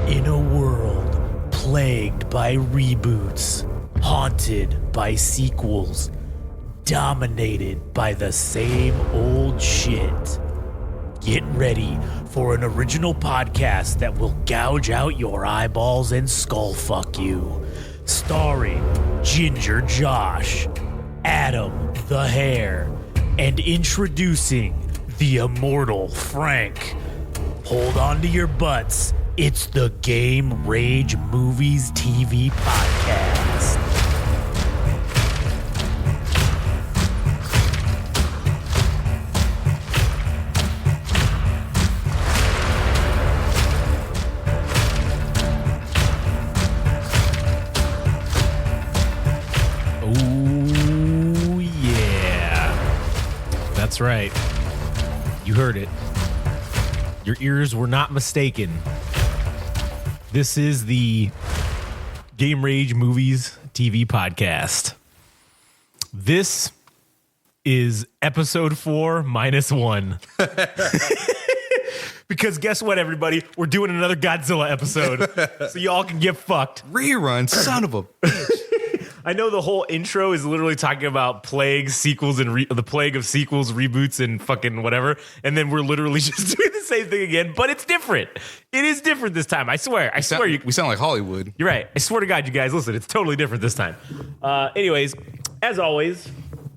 In a world plagued by reboots, haunted by sequels, dominated by the same old shit, get ready for an original podcast that will gouge out your eyeballs and skull fuck you. Starring Ginger Josh, Adam the Hare, and introducing the immortal Frank. Hold on to your butts. It's the Game Rage Movies TV Podcast. Oh, yeah. That's right. You heard it. Your ears were not mistaken. This is the Game Rage Movies TV Podcast. This is episode 4 minus 1. Because guess what, everybody? We're doing another Godzilla episode, so y'all can get fucked. Rerun, son of a bitch. I know the whole intro is literally talking about plague sequels and the plague of sequels, reboots, and fucking whatever. And then we're literally just doing the same thing again, but it's different. It is different this time. I swear. I swear. We sound like Hollywood. You're right. I swear to God, you guys, listen, it's totally different this time. Anyways, as always,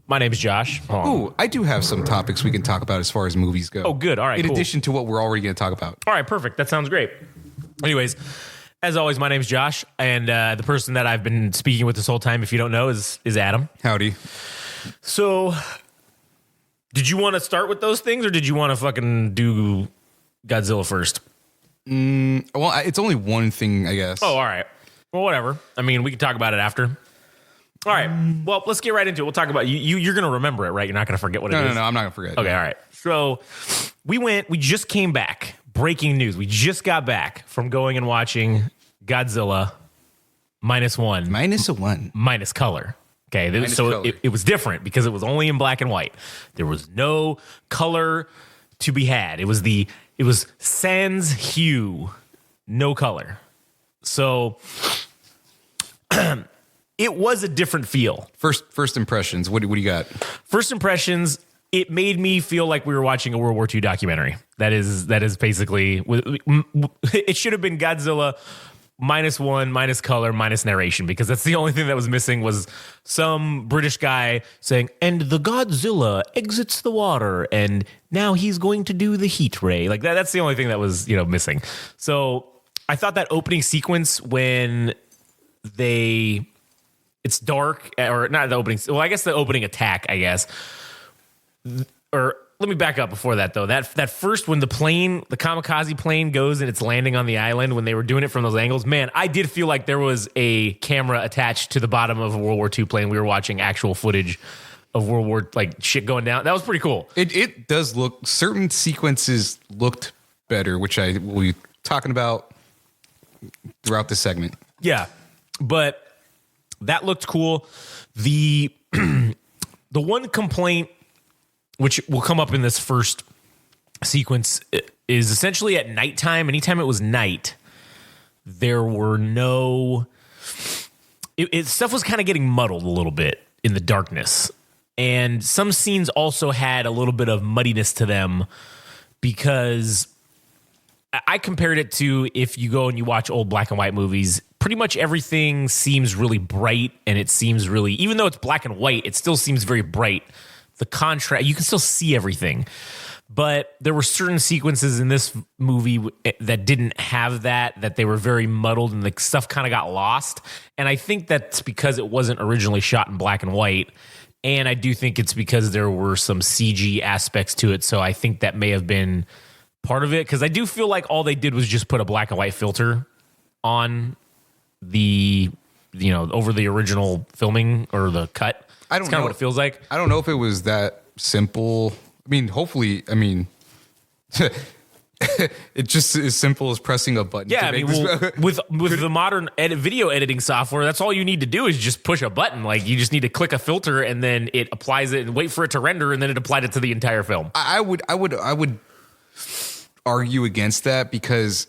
my name is Josh. Ooh, I do have some topics we can talk about as far as movies go. Oh, good. All right, In cool. addition to what we're already going to talk about. All right, perfect. That sounds great. Anyways, as always, my name is Josh, and the person that I've been speaking with this whole time, if you don't know, is Adam. Howdy. So, did you want to start with those things, or did you want to fucking do Godzilla first? Well, it's only one thing, I guess. Oh, all right. Well, whatever. I mean, we can talk about it after. All right. Well, let's get right into it. We'll talk about you're going to remember it, right? You're not going to forget what it is. No, I'm not going to forget. Okay, all right. So, we just came back. Breaking news. We just got back from going and watching Godzilla minus 1. Minus a 1. Minus color. Okay, Minus so color. it was different because it was only in black and white. There was no color to be had. It was sans hue, no color. So it was a different feel. First impressions. What do you got? First impressions, it made me feel like we were watching a World War II documentary. That is basically, it should have been Godzilla minus 1, minus color, minus narration, because that's the only thing that was missing was some British guy saying, and the Godzilla exits the water, and now he's going to do the heat ray. Like that's the only thing that was, missing. So I thought that opening sequence when it's dark, or not the opening, well, I guess the opening attack, I guess. Or let me back up before that, though. That first, when the kamikaze plane goes and it's landing on the island, when they were doing it from those angles, man, I did feel like there was a camera attached to the bottom of a World War II plane. We were watching actual footage of World War, like, shit going down. That was pretty cool. It does look, certain sequences looked better, which I will be talking about throughout this segment. Yeah, but that looked cool. The one complaint, which will come up in this first sequence, is essentially at nighttime. Anytime it was night, there were no... stuff was kind of getting muddled a little bit in the darkness. And some scenes also had a little bit of muddiness to them because I compared it to if you go and you watch old black and white movies, pretty much everything seems really bright, and it seems really... Even though it's black and white, it still seems very bright. The contrast, you can still see everything, but there were certain sequences in this movie that didn't have that they were very muddled, and the stuff kind of got lost. And I think that's because it wasn't originally shot in black and white. And I do think it's because there were some CG aspects to it. So I think that may have been part of it. Cause I do feel like all they did was just put a black and white filter on the, over the original filming or the cut. That's kind of what it feels like. I don't know if it was that simple. I mean, hopefully, it's just as simple as pressing a button. Yeah, with the modern video editing software, that's all you need to do is just push a button. Like, you just need to click a filter, and then it applies it and wait for it to render, and then it applied it to the entire film. I would argue against that because,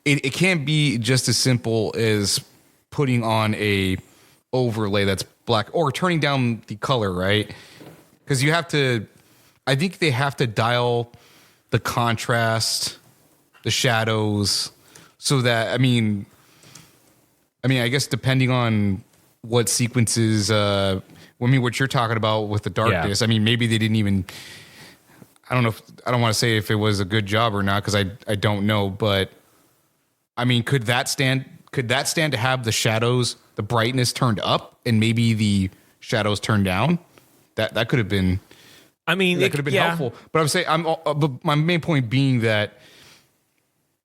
it can't be just as simple as putting on a overlay that's black or turning down the color, right? Because you have to, I think they have to dial the contrast, the shadows, so that, I guess depending on what sequences, what you're talking about with the darkness, maybe they didn't even, I don't want to say if it was a good job or not, because I don't know, but could that stand to have the shadows, the brightness turned up and maybe the shadows turned down? That could have been, that could have been helpful. But I'm saying, but my main point being that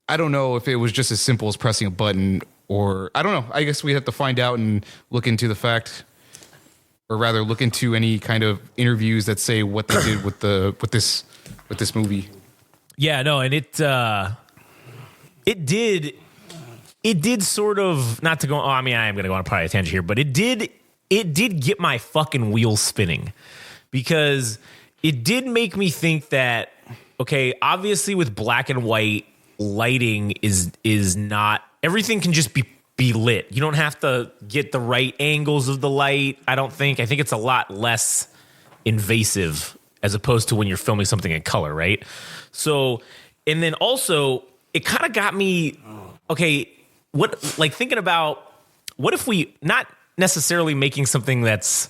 I don't know if it was just as simple as pressing a button, or I don't know. I guess we have to find out and look into the fact, or rather look into any kind of interviews that say what they did with this movie. Yeah, no, and it did sort of, not to go, I am going to go on probably a tangent here, but it did get my fucking wheels spinning, because it did make me think that, okay, obviously with black and white, lighting is not, everything can just be lit. You don't have to get the right angles of the light. I think it's a lot less invasive as opposed to when you're filming something in color, right? So, and then also it kind of got me, okay, thinking about what if we, not necessarily making something that's,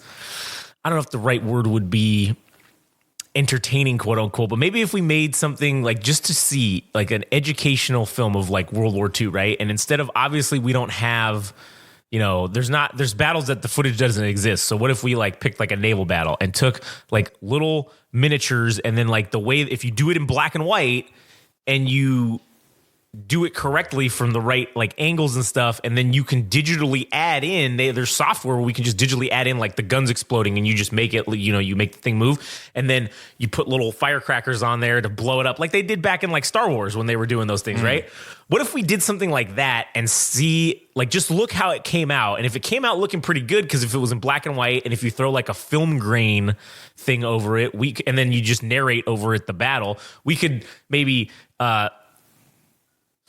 I don't know if the right word would be entertaining, quote unquote, but maybe if we made something like just to see like an educational film of like World War II, right? And instead of, obviously we don't have, there's battles that the footage doesn't exist. So what if we like picked like a naval battle and took like little miniatures, and then like the way, if you do it in black and white and you do it correctly from the right like angles and stuff, and then you can digitally add in, there's software where we can just digitally add in like the guns exploding, and you just make it, you make the thing move, and then you put little firecrackers on there to blow it up like they did back in like Star Wars when they were doing those things, right? What if we did something like that and see, like, just look how it came out, and if it came out looking pretty good, because if it was in black and white, and if you throw like a film grain thing over it, and then you just narrate over it the battle, we could maybe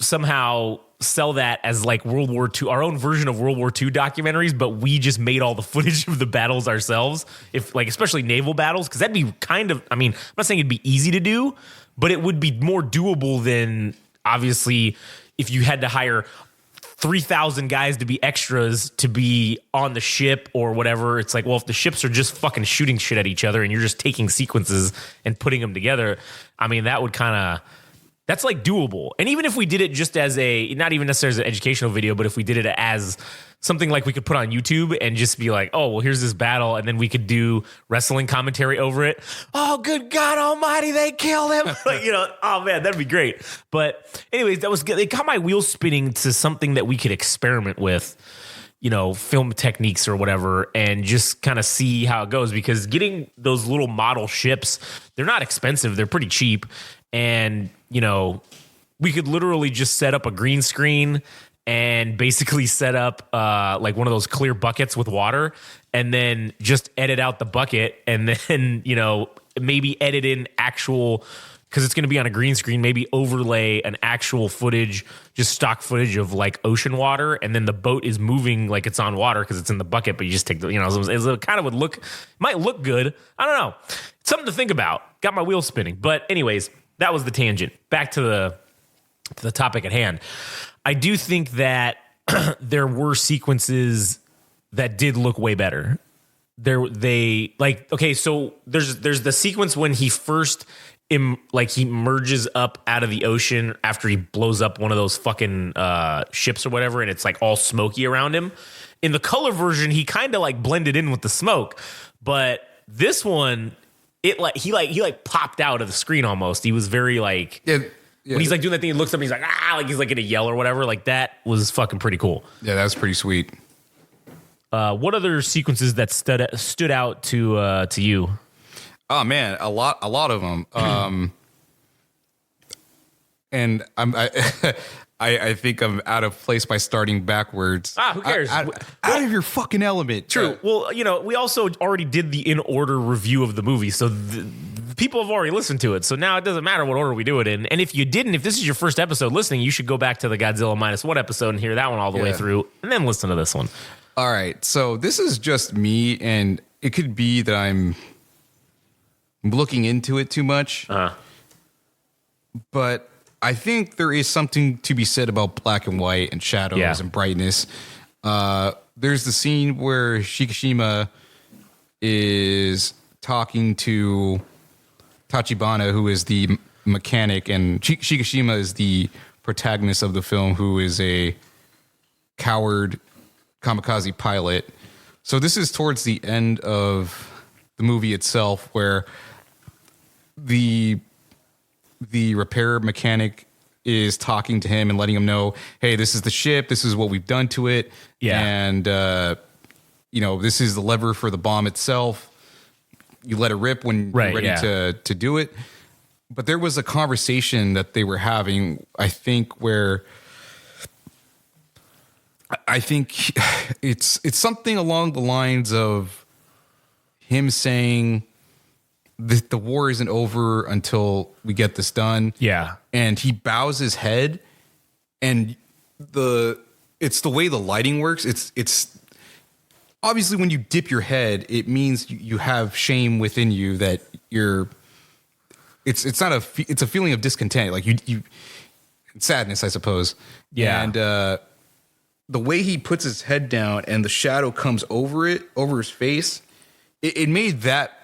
somehow sell that as like World War II, our own version of World War II documentaries, but we just made all the footage of the battles ourselves, if like, especially naval battles, because that'd be kind of, I'm not saying it'd be easy to do, but it would be more doable than, obviously, if you had to hire 3,000 guys to be extras to be on the ship or whatever. It's like, well, if the ships are just fucking shooting shit at each other and you're just taking sequences and putting them together, that would kind of, that's like doable. And even if we did it just as not even necessarily as an educational video, but if we did it as something like we could put on YouTube and just be like, oh, well, here's this battle, and then we could do wrestling commentary over it. Oh, good God Almighty, they killed him. Oh man, that'd be great. But anyways, that was good. It got my wheels spinning to something that we could experiment with, film techniques or whatever, and just kind of see how it goes, because getting those little model ships, they're not expensive. They're pretty cheap. And, we could literally just set up a green screen and basically set up like one of those clear buckets with water, and then just edit out the bucket, and then, maybe edit in actual, because it's going to be on a green screen, maybe overlay an actual footage, just stock footage of like ocean water, and then the boat is moving like it's on water because it's in the bucket, but you just take the, it kind of might look good. I don't know. It's something to think about. Got my wheels spinning. But anyways, that was the tangent. Back to the topic at hand. I do think that there were sequences that did look way better. So there's the sequence when he first he merges up out of the ocean after he blows up one of those fucking ships or whatever, and it's like all smoky around him. In the color version, he kind of like blended in with the smoke, but this one, he popped out of the screen almost. He was very like, yeah. When he's like doing that thing, he looks up and he's like, like he's like gonna yell or whatever. Like, that was fucking pretty cool. Yeah, that was pretty sweet. What other sequences that stood out to you? Oh man, a lot of them. And I think I'm out of place by starting backwards. Who cares? Out of your fucking element. True. Well, we also already did the in order review of the movie, so people have already listened to it. So now it doesn't matter what order we do it in. And if you didn't, if this is your first episode listening, you should go back to the Godzilla -1 episode and hear that one all the way through and then listen to this one. All right. So this is just me, and it could be that I'm looking into it too much. But I think there is something to be said about black and white and shadows and brightness. There's the scene where Shikishima is talking to Tachibana, who is the mechanic, and Shikishima is the protagonist of the film, who is a coward kamikaze pilot. So this is towards the end of the movie itself, where the repair mechanic is talking to him and letting him know, hey, this is the ship, this is what we've done to it, and this is the lever for the bomb itself. You let it rip when you're ready to do it. But there was a conversation that they were having, I think, where I think it's something along the lines of him saying the war isn't over until we get this done. Yeah. And he bows his head, and it's the way the lighting works. It's obviously when you dip your head, it means you have shame within you that it's a feeling of discontent. Like you sadness, I suppose. Yeah. And the way he puts his head down and the shadow comes over his face, it made that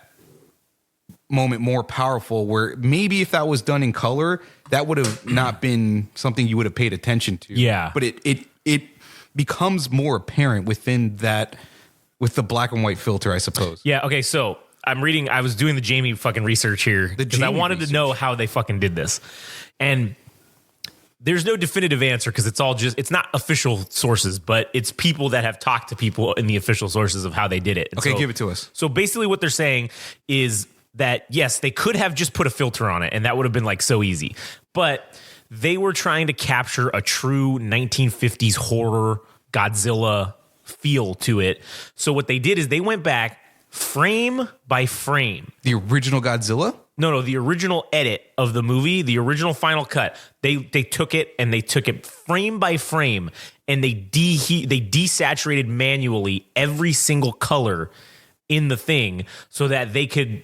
moment more powerful, where maybe if that was done in color, that would have not been something you would have paid attention to. Yeah. But it becomes more apparent within that, with the black and white filter, I suppose. Yeah. Okay. So I was doing the Jamie fucking research here because I wanted to know how they fucking did this. And there's no definitive answer because it's not official sources, but it's people that have talked to people in the official sources of how they did it. And Okay, give it to us. So basically what they're saying is that, yes, they could have just put a filter on it and that would have been like so easy. But they were trying to capture a true 1950s horror Godzilla feel to it. So what they did is they went back frame by frame. The original Godzilla? No, the original edit of the movie, the original final cut. They took it frame by frame, and they desaturated manually every single color in the thing so that they could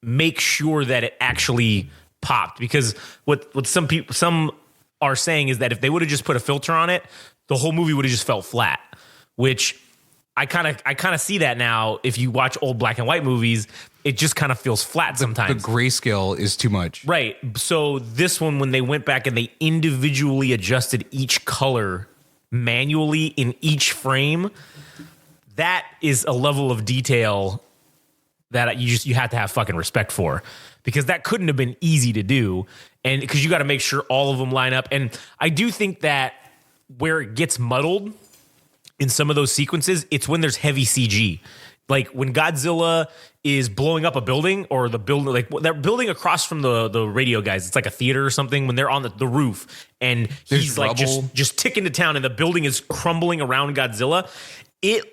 make sure that it actually popped. Because what some are saying is that if they would have just put a filter on it, the whole movie would have just felt flat, which I kind of see that now. If you watch old black and white movies, it just kind of feels flat sometimes. The grayscale is too much. Right. So this one, when they went back and they individually adjusted each color manually in each frame, that is a level of detail that you have to have fucking respect for, because that couldn't have been easy to do. And because you got to make sure all of them line up. And I do think that where it gets muddled in some of those sequences, it's when there's heavy CG. Like when Godzilla is blowing up a building, or the building, like that building across from the radio guys, it's like a theater or something, when they're on the roof and he's like just ticking to town and the building is crumbling around Godzilla.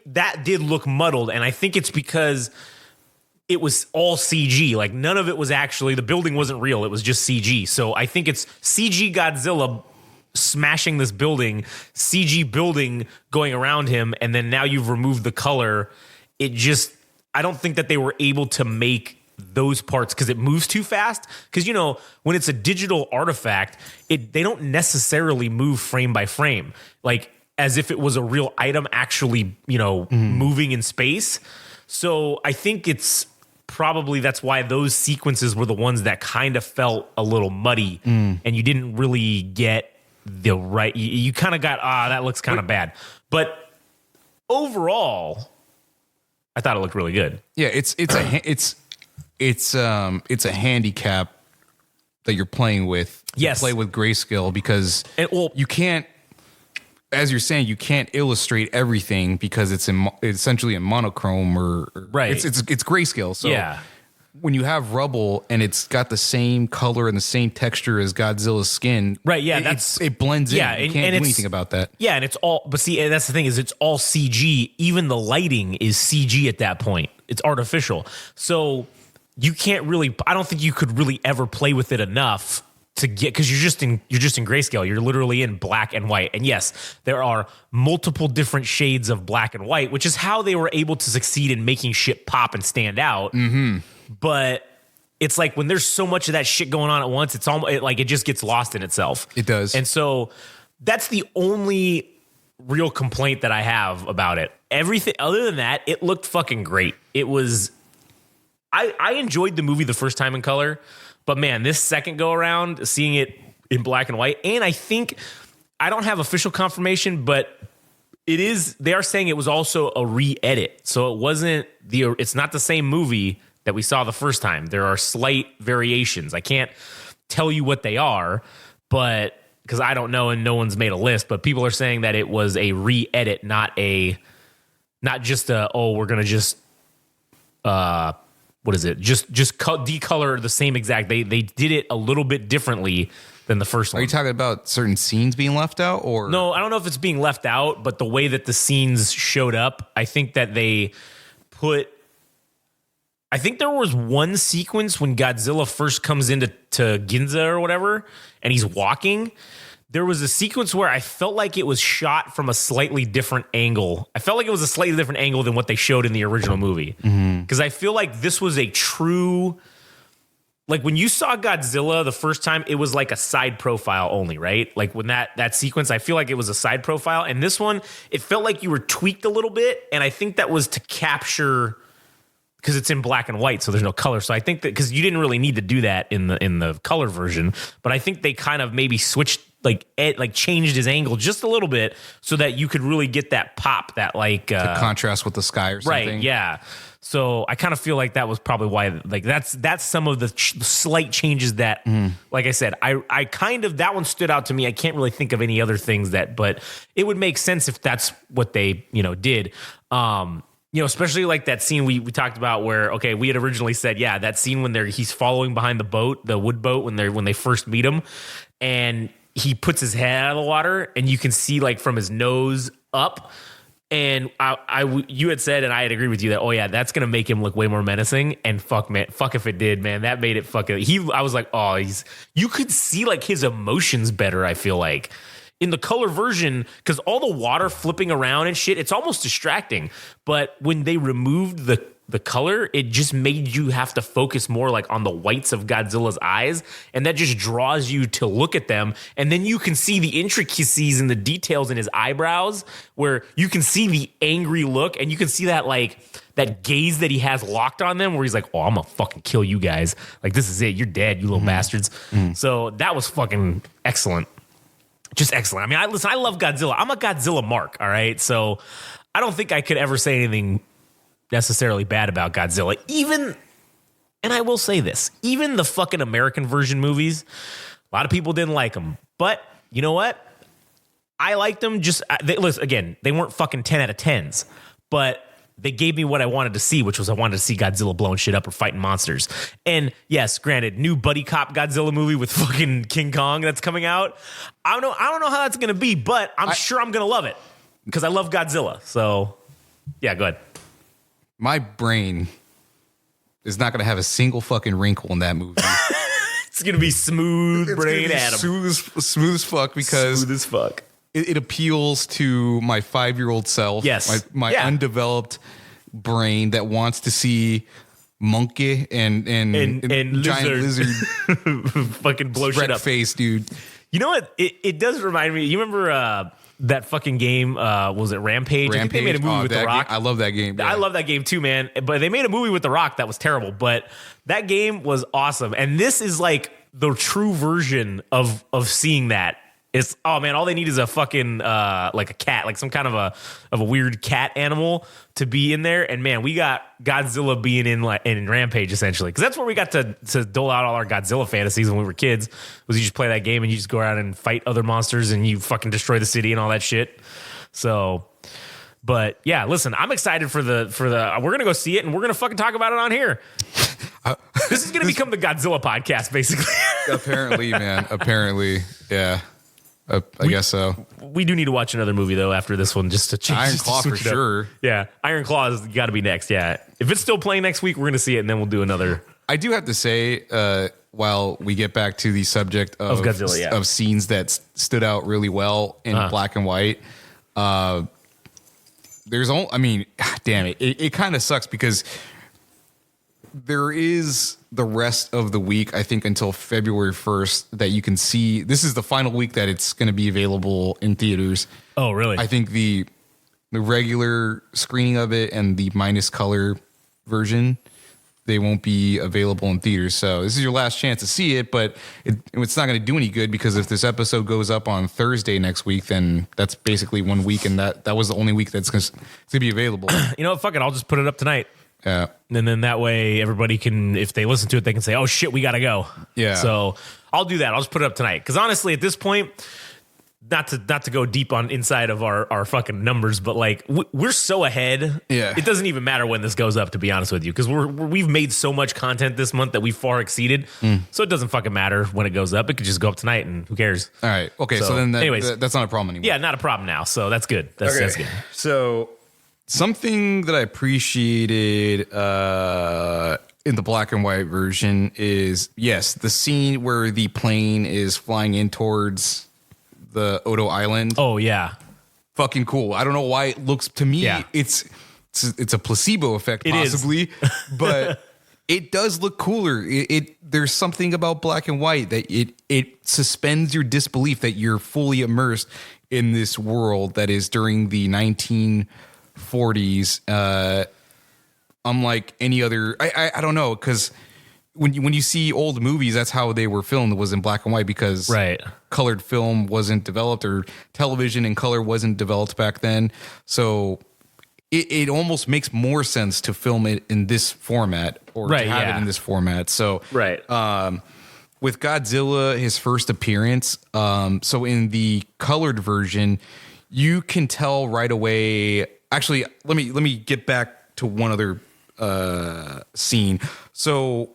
That did look muddled. And I think it's because it was all CG. Like none of it was actually, the building wasn't real. It was just CG. So I think it's CG Godzilla smashing this building, CG building going around him, and then now you've removed the color. I don't think that they were able to make those parts because it moves too fast. Because, when it's a digital artifact, they don't necessarily move frame by frame, like as if it was a real item actually, moving in space. So I think it's probably that's why those sequences were the ones that kind of felt a little muddy, and you didn't really get the right. You kind of got that looks kind of bad, but overall, I thought it looked really good. Yeah, it's a handicap that you're playing with. Yes, play with grayscale because you can't, as you're saying, you can't illustrate everything because it's essentially in monochrome or right. It's grayscale. So yeah. When you have rubble and it's got the same color and the same texture as Godzilla's skin, right? Yeah, it blends in. Yeah, you can't do anything about that. Yeah, and it's all. But see, that's the thing is, it's all CG. Even the lighting is CG at that point. It's artificial. So you can't really, I don't think you could really ever play with it enough to get, because you're just in grayscale. You're literally in black and white. And yes, there are multiple different shades of black and white, which is how they were able to succeed in making shit pop and stand out. Mm-hmm. But it's like when there's so much of that shit going on at once, it's almost like it just gets lost in itself. It does. And so that's the only real complaint that I have about it. Everything other than that, it looked fucking great. It was, I enjoyed the movie the first time in color, but man, this second go around, seeing it in black and white, and I think, I don't have official confirmation, but they are saying it was also a re-edit. So it's not the same movie that we saw the first time. There are slight variations. I can't tell you what they are, but because I don't know and no one's made a list, but people are saying that it was a re-edit, not just we're going to just, what is it? Just decolor the same exact. They did it a little bit differently than the first one. Are you talking about certain scenes being left out, or no? I don't know if it's being left out, but the way that the scenes showed up, I think that they put. I think there was one sequence when Godzilla first comes into Ginza or whatever, and he's walking. There was a sequence where I felt like it was shot from a slightly different angle. I felt like it was a slightly different angle than what they showed in the original movie. Because I feel like this was a true... Like when you saw Godzilla the first time, it was like a side profile only, right? Like when that sequence, I feel like it was a side profile. And this one, it felt like you were tweaked a little bit. And I think that was to capture... Because it's in black and white, so there's no color. So I think that because you didn't really need to do that in the color version, but I think they kind of maybe switched changed his angle just a little bit so that you could really get that pop, that to contrast with the sky or something. Right? Yeah. So I kind of feel like that was probably why. Like that's some of the slight changes that, like I said, I kind of that one stood out to me. I can't really think of any other things but it would make sense if that's what they did. Especially like that scene we talked about where, okay, we had originally said, yeah, that scene when he's following behind the boat, the wood boat, when they first meet him, and he puts his head out of the water, and you can see like from his nose up. And you had said, and I had agreed with you that, oh yeah, that's gonna make him look way more menacing. And fuck if it did, man, that made it fucking. I was like, oh, you could see like his emotions better. I feel like. In the color version, because all the water flipping around and shit, it's almost distracting. But when they removed the color, it just made you have to focus more like on the whites of Godzilla's eyes. And that just draws you to look at them. And then you can see the intricacies and the details in his eyebrows where you can see the angry look. And you can see that that gaze that he has locked on them where he's like, oh, I'm going to fucking kill you guys. Like, this is it. You're dead, you little bastards. So that was fucking excellent. Just excellent. I mean, I love Godzilla. I'm a Godzilla mark, all right? So I don't think I could ever say anything necessarily bad about Godzilla. And I will say this, even the fucking American version movies, a lot of people didn't like them. But you know what? I liked them. Listen, again, they weren't fucking 10 out of 10s. But they gave me what I wanted to see, which was I wanted to see Godzilla blowing shit up or fighting monsters. And yes, granted, new buddy cop Godzilla movie with fucking King Kong that's coming out. I don't know how that's gonna be, but I'm sure I'm gonna love it because I love Godzilla. So yeah, go ahead. My brain is not gonna have a single fucking wrinkle in that movie. It's gonna be smooth brain Adam. Smooth as fuck because smooth as fuck. It appeals to my 5-year-old self. Yes. My undeveloped brain that wants to see monkey and giant lizard fucking blow shit up. Face, dude. You know what? It does remind me. You remember that fucking game? Was it Rampage? I think they made a movie with The Rock. I love that game. Yeah. I love that game too, man. But they made a movie with The Rock that was terrible. But that game was awesome. And this is like the true version of seeing that. It's, oh man, all they need is a fucking like a cat, like some kind of a weird cat animal to be in there. And man, we got Godzilla being in Rampage essentially, because that's where we got to dole out all our Godzilla fantasies when we were kids. Was you just play that game and you just go around and fight other monsters and you fucking destroy the city and all that shit. So, but yeah, listen, I'm excited for the we're gonna go see it and we're gonna fucking talk about it on here. This is gonna become the Godzilla podcast, basically. Apparently, man. Apparently, yeah. I guess so. We do need to watch another movie though after this one, just to change. Iron Claw for sure. Yeah, Iron Claw has got to be next. Yeah, if it's still playing next week, we're gonna see it, and then we'll do another. I do have to say, while we get back to the subject of Godzilla, of scenes that stood out really well in black and white, there's only, I mean, damn it. It kind of sucks because there is the rest of the week, I think until February 1st, that you can see. This is the final week that it's going to be available in theaters. Oh, really? I think the regular screening of it and the minus color version, they won't be available in theaters. So this is your last chance to see it, but it's not going to do any good because if this episode goes up on Thursday next week, then that's basically 1 week, and that was the only week that's going to be available. You know what? Fuck it. I'll just put it up tonight. Yeah. And then that way everybody can, if they listen to it, they can say, oh shit, we got to go. Yeah. So I'll do that. I'll just put it up tonight. Because honestly, at this point, not to go deep on inside of our fucking numbers, but like we're so ahead. Yeah. It doesn't even matter when this goes up, to be honest with you, because we've made so much content this month that we far exceeded. So it doesn't fucking matter when it goes up. It could just go up tonight, and who cares? All right. Okay. So then that's not a problem anymore. Yeah, not a problem now. So that's good. That's good. So something that I appreciated in the black and white version is, yes, the scene where the plane is flying in towards the Odo Island. Oh, yeah. Fucking cool. I don't know why it looks, to me, Yeah. it's a placebo effect, possibly, but it does look cooler. There's something about black and white that it suspends your disbelief that you're fully immersed in this world that is during the 1940s. Unlike any other, I don't know, because when you see old movies, that's how they were filmed, was in black and white, because colored film wasn't developed, or television in color wasn't developed back then. So it almost makes more sense to film it in this format, or to have it in this format. So with Godzilla, his first appearance, so in the colored version, you can tell right away. Actually, let me get back to one other scene. So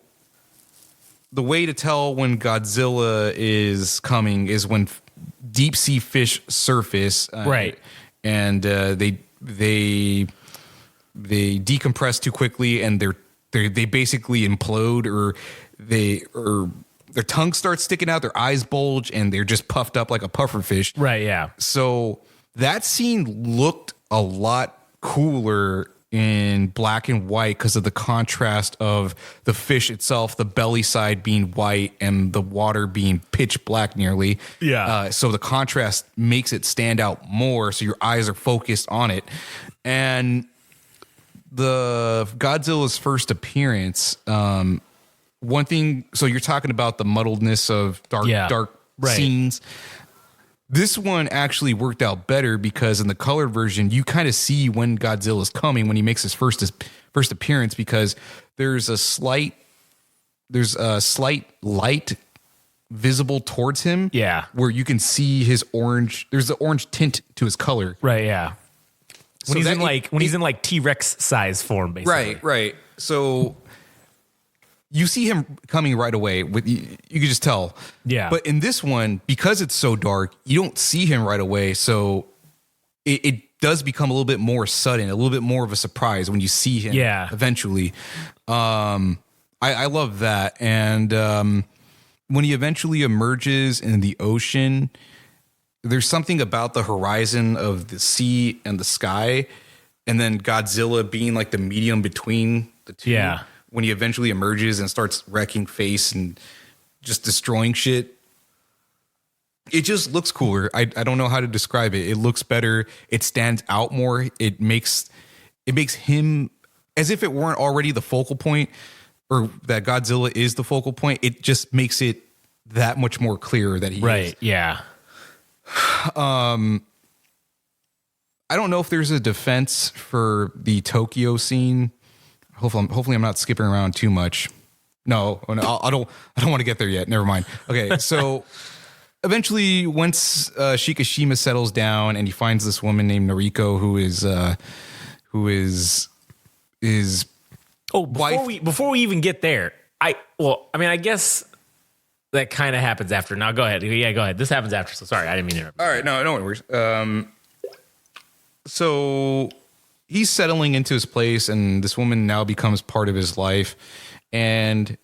the way to tell when Godzilla is coming is when deep sea fish surface, and they decompress too quickly, and they basically implode, or their tongue starts sticking out, their eyes bulge, and they're just puffed up like a puffer fish. Right. Yeah. So that scene looked a lot cooler in black and white because of the contrast of the fish itself, the belly side being white and the water being pitch black nearly. Yeah. So the contrast makes it stand out more, so your eyes are focused on it. And the Godzilla's first appearance, one thing, so you're talking about the muddledness of dark scenes. This one actually worked out better because in the colored version, you kind of see when Godzilla's coming, when he makes his first appearance, because there's a slight light visible towards him. Yeah. Where you can see his orange. There's the orange tint to his color. Right. Yeah. When he's in T-Rex size form, basically. Right. So you see him coming right away. You could just tell. Yeah. But in this one, because it's so dark, you don't see him right away. So it does become a little bit more sudden, a little bit more of a surprise when you see him. Yeah. Eventually, I love that. And when he eventually emerges in the ocean, there's something about the horizon of the sea and the sky, and then Godzilla being like the medium between the two. Yeah. When he eventually emerges and starts wrecking face and just destroying shit, it just looks cooler. I don't know how to describe it. It looks better. It stands out more. It makes him, as if it weren't already the focal point, or that Godzilla is the focal point. It just makes it that much more clear that he is. Yeah. I don't know if there's a defense for the Tokyo scene. Hopefully I'm not skipping around too much. No, I don't want to get there yet. Never mind. Okay, so eventually, once Shikishima settles down and he finds this woman named Noriko, who is before we even get there, I guess that kind of happens after. Now go ahead. Yeah, go ahead. This happens after. So sorry, I didn't mean to interrupt. All right, no worries. So he's settling into his place, and this woman now becomes part of his life. And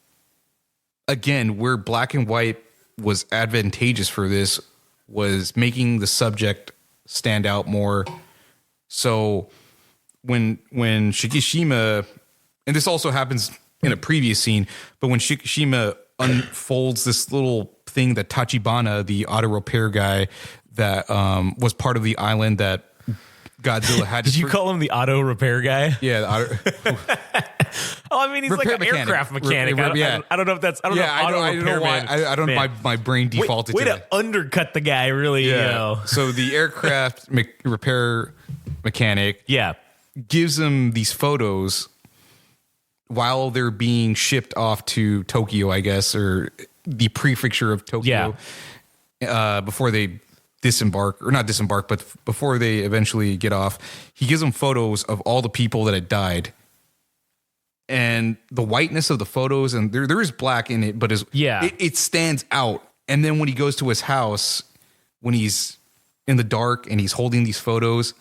again, where black and white was advantageous for this was making the subject stand out more. So when Shikishima, and this also happens in a previous scene, but when Shikishima unfolds this little thing that Tachibana, the auto repair guy that was part of the island that Godzilla had. Did you call him the auto repair guy? Yeah. I mean, he's like an aircraft mechanic. I don't know if that's. I don't know. I don't know why. I don't know. My brain defaulted way to to undercut the guy. Really. Yeah. You know. So the aircraft repair mechanic. Yeah. Gives them these photos while they're being shipped off to Tokyo, I guess, or the prefecture of Tokyo. Yeah. Before they not disembark, but before they eventually get off, he gives them photos of all the people that had died. And the whiteness of the photos, and there is black in it, but it stands out. And then when he goes to his house, when he's in the dark and he's holding these photos,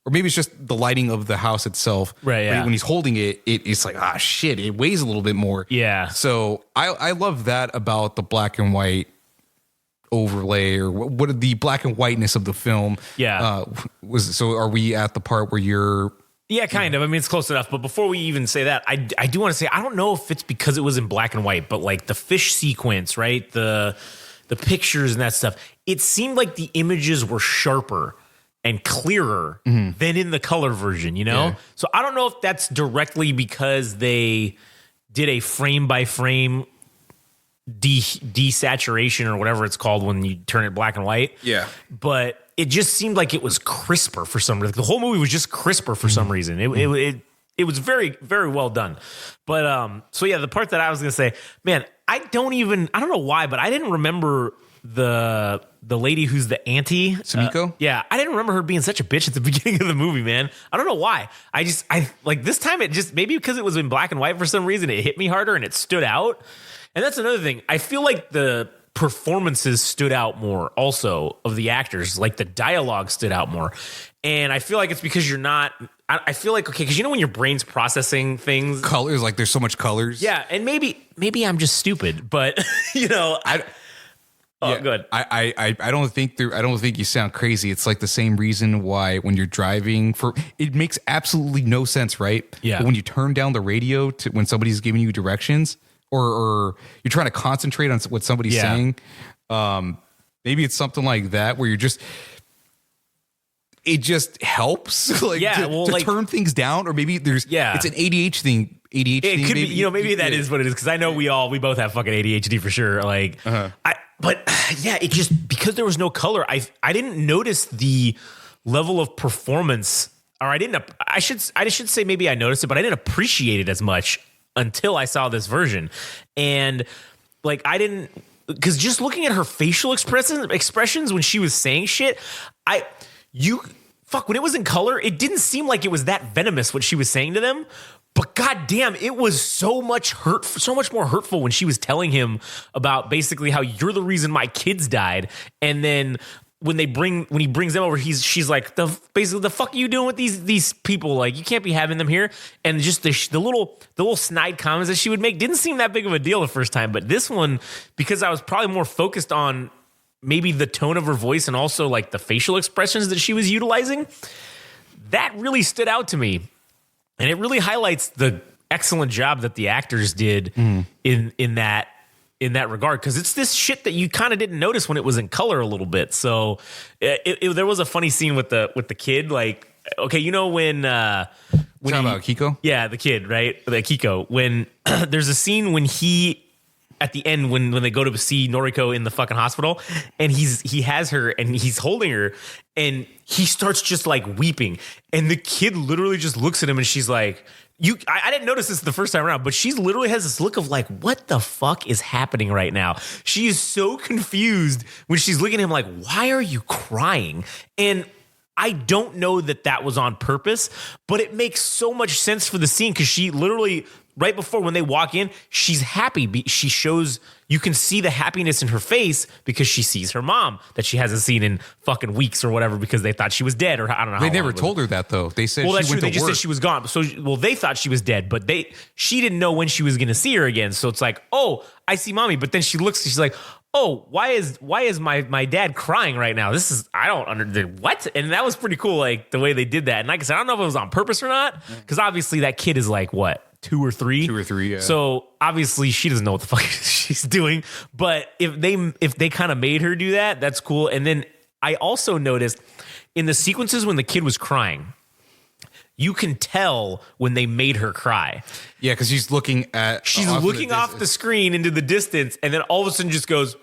or maybe it's just the lighting of the house itself. Right. Yeah. But when he's holding it, it's like, shit, it weighs a little bit more. Yeah. So I love that about the black and white overlay, or what the black and whiteness of the film. Yeah. So are we at the part where you're... Yeah, kind of. I mean, it's close enough. But before we even say that, I do want to say, I don't know if it's because it was in black and white, but like the fish sequence, right? The pictures and that stuff, it seemed like the images were sharper and clearer than in the color version, you know? Yeah. So I don't know if that's directly because they did a frame by frame desaturation or whatever it's called when you turn it black and white. Yeah. But it just seemed like it was crisper for some reason. The whole movie was just crisper for some reason. It was very, very well done. But so yeah, the part that I was gonna say, man, I don't know why, but I didn't remember the lady who's the auntie. Sumiko? Yeah, I didn't remember her being such a bitch at the beginning of the movie, man. I don't know why. I like this time it just, maybe because it was in black and white for some reason, it hit me harder and it stood out. And that's another thing. I feel like the performances stood out more also of the actors, like the dialogue stood out more. And I feel like it's because you're not, I feel like, okay, because you know when your brain's processing things. Colors, like there's so much colors. Yeah, and maybe I'm just stupid, but you know, good. I don't think you sound crazy. It's like the same reason why when you're driving, it makes absolutely no sense, right? Yeah. But when you turn down the radio when somebody's giving you directions, or you're trying to concentrate on what somebody's saying, maybe it's something like that where it just helps to turn things down, or maybe it's an ADHD thing. It could be, you know, maybe that is what it is, because I know we both have fucking ADHD for sure. Like, but yeah, it just, because there was no color, I didn't notice the level of performance, or I should say maybe I noticed it, but I didn't appreciate it as much until I saw this version. And like, because just looking at her facial expressions when she was saying shit, when it was in color, it didn't seem like it was that venomous what she was saying to them. But goddamn, it was so much more hurtful when she was telling him about basically how you're the reason my kids died. And then when he brings them over, she's like, basically the fuck are you doing with these people? Like, you can't be having them here. And just the little snide comments that she would make didn't seem that big of a deal the first time. But this one, because I was probably more focused on maybe the tone of her voice and also like the facial expressions that she was utilizing, that really stood out to me. And it really highlights the excellent job that the actors did in that regard, because it's this shit that you kind of didn't notice when it was in color a little bit. So there was a funny scene with the kid. Like, okay, you know when talking about Kiko? Yeah, the kid, right? The Kiko. When there's a scene when he, at the end, when they go to see Noriko in the fucking hospital, and he has her and he's holding her, and he starts just like weeping, and the kid literally just looks at him, and she's like, I didn't notice this the first time around, but she literally has this look of like, what the fuck is happening right now? She is so confused when she's looking at him like, why are you crying? And I don't know that was on purpose, but it makes so much sense for the scene, because she literally right before when they walk in, she's happy. She shows, you can see the happiness in her face because she sees her mom that she hasn't seen in fucking weeks or whatever because they thought she was dead or I don't know. They never told her that though. They said well, she that's went true. to They just work. said she was gone. So, they thought she was dead, but she didn't know when she was going to see her again. So it's like, oh, I see mommy. But then she looks, she's like, oh, why is my dad crying right now? This is, I don't understand what. And that was pretty cool, like the way they did that. And like I said, I don't know if it was on purpose or not, because obviously that kid is like what, 2 or 3? 2 or 3, yeah. So obviously she doesn't know what the fuck she's doing. But if they kind of made her do that, that's cool. And then I also noticed in the sequences when the kid was crying, you can tell when they made her cry. Yeah, because she's looking off the screen into the distance, and then all of a sudden just goes,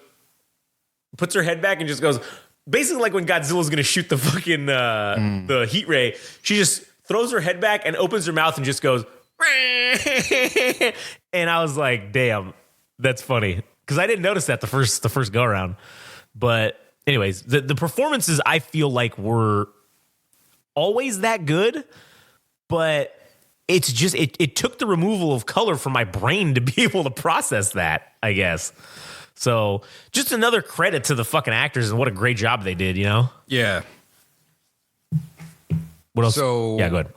puts her head back and just goes, basically like when Godzilla's gonna shoot the fucking the heat ray. She just throws her head back and opens her mouth and just goes, and I was like, damn, that's funny because I didn't notice that the first go around. But anyways, the performances I feel like were always that good. But it's just, it took the removal of color from my brain to be able to process that, I guess. So just another credit to the fucking actors and what a great job they did, you know? Yeah. What else? So, yeah, go ahead.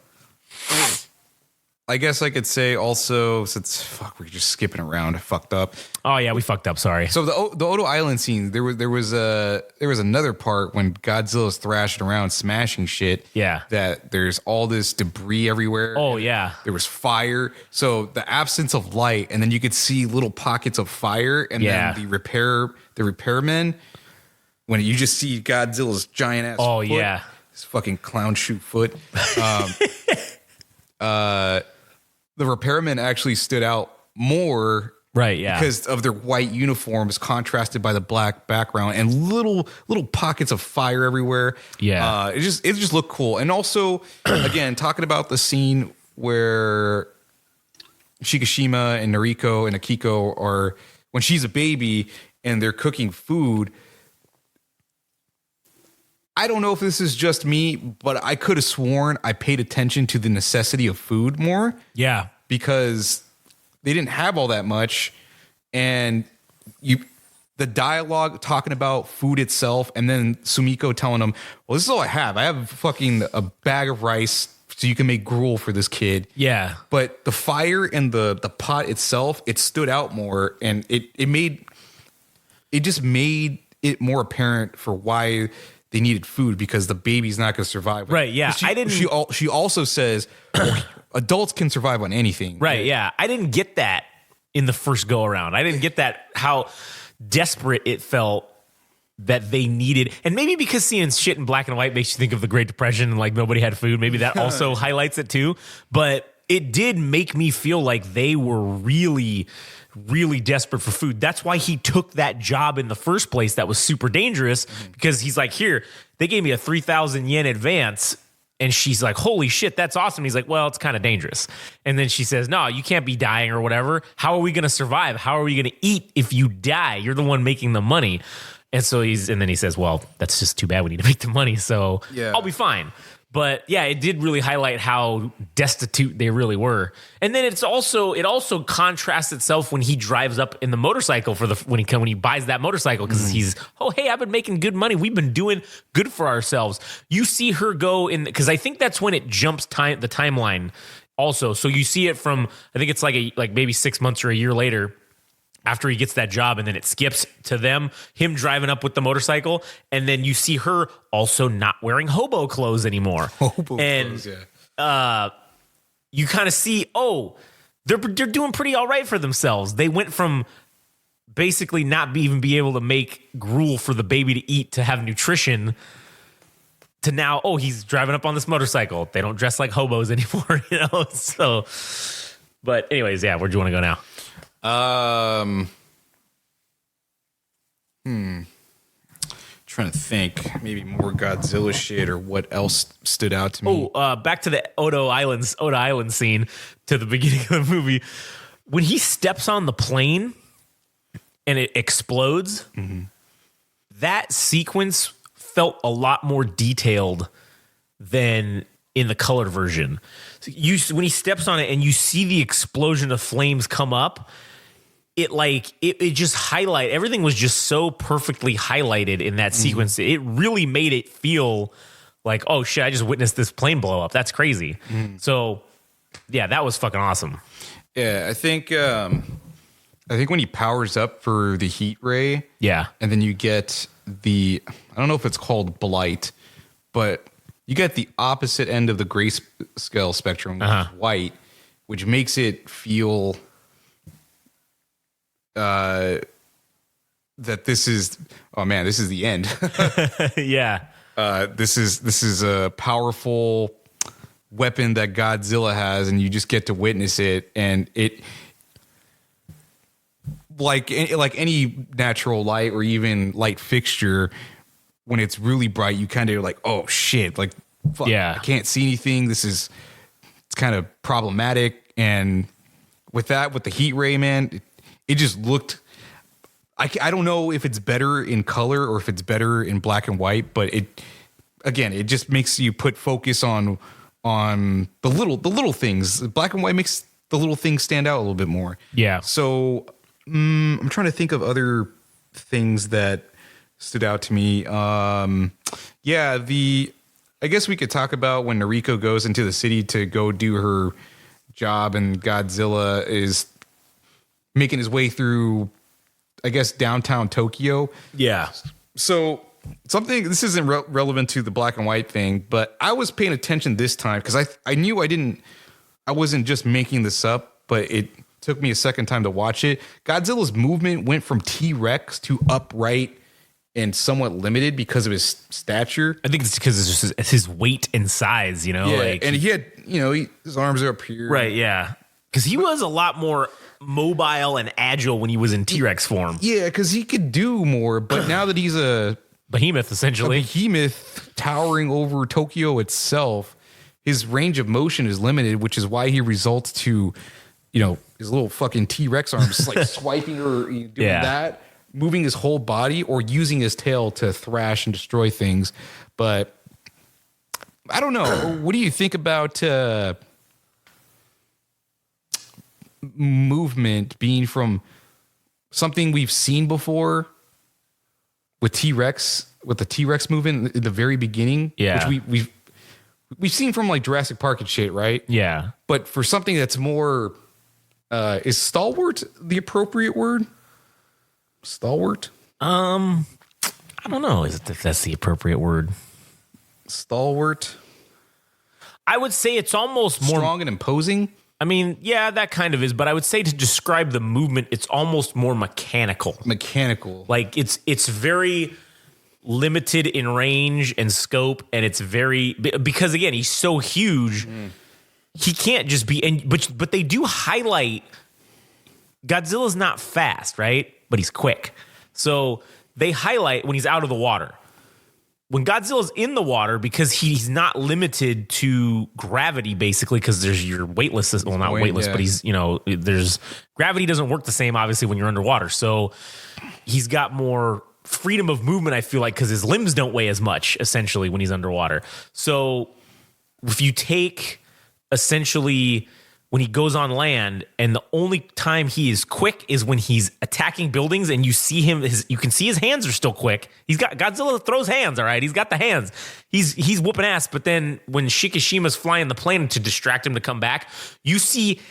I guess I could say also, since we're just skipping around, I fucked up. Oh yeah, we fucked up. Sorry. So the Odo Island scene, there was another part when Godzilla's thrashing around, smashing shit. Yeah. That there's all this debris everywhere. Oh yeah. There was fire. So the absence of light, and then you could see little pockets of fire, and Yeah. then the repairmen, when you just see Godzilla's giant ass. Oh foot, yeah. his fucking clown shoe foot. The repairmen actually stood out more, Right, yeah. because of their white uniforms contrasted by the black background and little pockets of fire everywhere. Yeah. It just looked cool. And also, again, talking about the scene where Shikishima and Noriko and Akiko are, when she's a baby and they're cooking food. I don't know if this is just me, but I could have sworn I paid attention to the necessity of food more. Yeah. Because they didn't have all that much, and the dialogue talking about food itself, and then Sumiko telling them, well, this is all I have. I have fucking a bag of rice so you can make gruel for this kid. Yeah. But the fire and the pot itself, it stood out more, and it just made it more apparent for why they needed food, because the baby's not going to survive. Right, yeah. She also says, well, adults can survive on anything. Right, yeah. I didn't get that in the first go around. I didn't get that, how desperate it felt that they needed. And maybe because seeing shit in black and white makes you think of the Great Depression and like nobody had food. Maybe that also highlights it too. But it did make me feel like they were really, really desperate for food. That's why he took that job in the first place. That was super dangerous, because he's like, here, they gave me a 3,000 yen advance. And she's like, holy shit, that's awesome. He's like, well, it's kind of dangerous. And then she says, no, you can't be dying or whatever. How are we going to survive? How are we going to eat if you die? You're the one making the money. And so and then he says, well, that's just too bad. We need to make the money. So yeah. I'll be fine. But yeah, it did really highlight how destitute they really were. And then it also contrasts itself when he drives up in the motorcycle when he buys that motorcycle, because he's, oh, hey, I've been making good money. We've been doing good for ourselves. You see her go in, because I think that's when it jumps the timeline also. So you see it from, I think it's like maybe 6 months or a year later, after he gets that job, and then it skips to him driving up with the motorcycle, and then you see her also not wearing hobo clothes anymore. Clothes, yeah. You kind of see, oh, they're doing pretty all right for themselves. They went from basically not even be able to make gruel for the baby to eat to have nutrition, to now, oh, he's driving up on this motorcycle. They don't dress like hobos anymore, you know? So, but anyways, yeah, where do you want to go now? Trying to think, maybe more Godzilla shit or what else stood out to me. Back to the Odo Island scene, to the beginning of the movie, when he steps on the plane and it explodes. That sequence felt a lot more detailed than in the colored version. So when he steps on it and you see the explosion of flames come up, it just highlight everything was just so perfectly highlighted in that sequence. It really made it feel like, oh shit, I just witnessed this plane blow up. That's crazy. So yeah, that was fucking awesome. Yeah, I think when he powers up for the heat ray, and then you get I don't know if it's called blight, but you get the opposite end of the grayscale spectrum, which is white, which makes it feel that this is the end. Yeah. This is a powerful weapon that Godzilla has, and you just get to witness it, and it like any natural light or even light fixture, when it's really bright, you kind of like, oh shit, like fuck, I can't see anything. It's kind of problematic. And with the heat ray, man, it just looked. I don't know if it's better in color or if it's better in black and white, but it just makes you put focus on the little things. Black and white makes the little things stand out a little bit more. Yeah. So I'm trying to think of other things that stood out to me. I guess we could talk about when Noriko goes into the city to go do her job, and Godzilla is making his way through, I guess, downtown Tokyo. Yeah. So this isn't relevant to the black and white thing, but I was paying attention this time because I knew I wasn't just making this up, but it took me a second time to watch it. Godzilla's movement went from T-Rex to upright and somewhat limited because of his stature. I think it's because it's just his weight and size, you know? Yeah, and he had, his arms are up here. Right, yeah. Because he was a lot more mobile and agile when he was in T-Rex form. Yeah, because he could do more, but now that he's a behemoth, essentially. A behemoth towering over Tokyo itself, his range of motion is limited, which is why he results to, his little fucking T-Rex arms like swiping or doing that, moving his whole body or using his tail to thrash and destroy things. But I don't know. What do you think about movement being from something we've seen before with the T-Rex movement in the very beginning, which we've seen from like Jurassic Park and shit, right? Yeah. But for something that's more, is stalwart the appropriate word? Stalwart? I don't know if that's the appropriate word. Stalwart. I would say it's almost more strong and imposing. I mean, yeah, that kind of is, but I would say to describe the movement, it's almost more mechanical. Like it's very limited in range and scope, and it's very, because again, he's so huge, he can't just be, but they do highlight Godzilla's not fast, right? But he's quick. So they highlight when he's out of the water. When Godzilla's in the water, because he's not limited to gravity, basically, because there's your weightless, well, not weightless, but he's, there's gravity doesn't work the same, obviously, when you're underwater. So he's got more freedom of movement, I feel like, because his limbs don't weigh as much, essentially, when he's underwater. So if you take, essentially, when he goes on land, and the only time he is quick is when he's attacking buildings, and you see him, you can see his hands are still quick. Godzilla throws hands, all right? He's got the hands. He's whooping ass, but then when Shikishima's flying the plane to distract him to come back, you see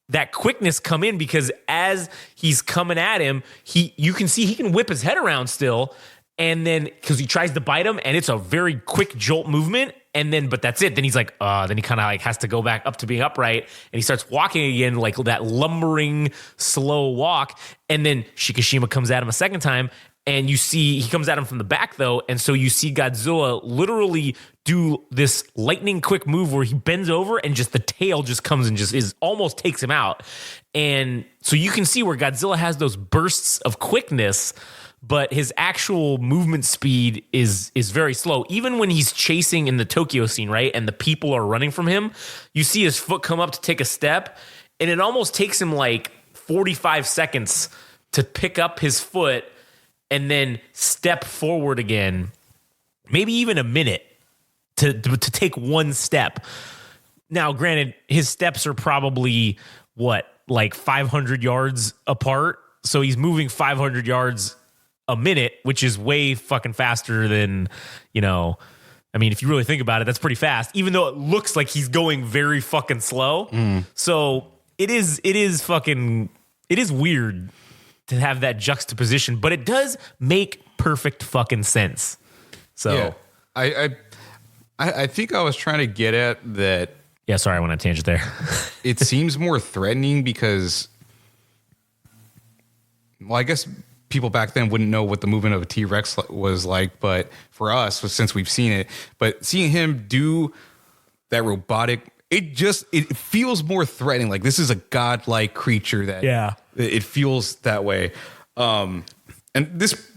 that quickness come in, because as he's coming at him, you can see he can whip his head around still, and then, because he tries to bite him, and it's a very quick jolt movement, and then, but that's it. Then he's like, then he kind of like has to go back up to being upright, and he starts walking again, like that lumbering, slow walk. And then Shikishima comes at him a second time, and you see he comes at him from the back though. And so you see Godzilla literally do this lightning quick move where he bends over and just the tail just comes and just almost takes him out. And so you can see where Godzilla has those bursts of quickness, but his actual movement speed is very slow. Even when he's chasing in the Tokyo scene, right, and the people are running from him, you see his foot come up to take a step, and it almost takes him like 45 seconds to pick up his foot and then step forward again, maybe even a minute. to take one step. Now, granted, his steps are probably like 500 yards apart. So he's moving 500 yards a minute, which is way fucking faster than, I mean, if you really think about it, that's pretty fast, even though it looks like he's going very fucking slow. So it is weird to have that juxtaposition, but it does make perfect fucking sense. So yeah, I think I was trying to get at that. Yeah, sorry, I went on a tangent there. It seems more threatening because, well, I guess people back then wouldn't know what the movement of a T-Rex was like, but for us, since we've seen it, but seeing him do that robotic, it feels more threatening. Like this is a godlike creature that it feels that way. And this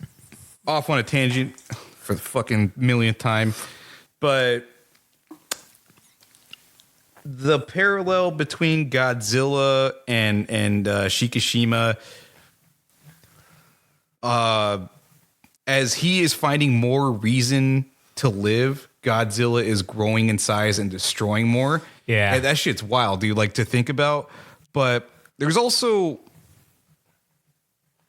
off on a tangent for the fucking millionth time, but the parallel between Godzilla and Shikishima, as he is finding more reason to live, Godzilla is growing in size and destroying more. Yeah. And that shit's wild, dude, like to think about. But there's also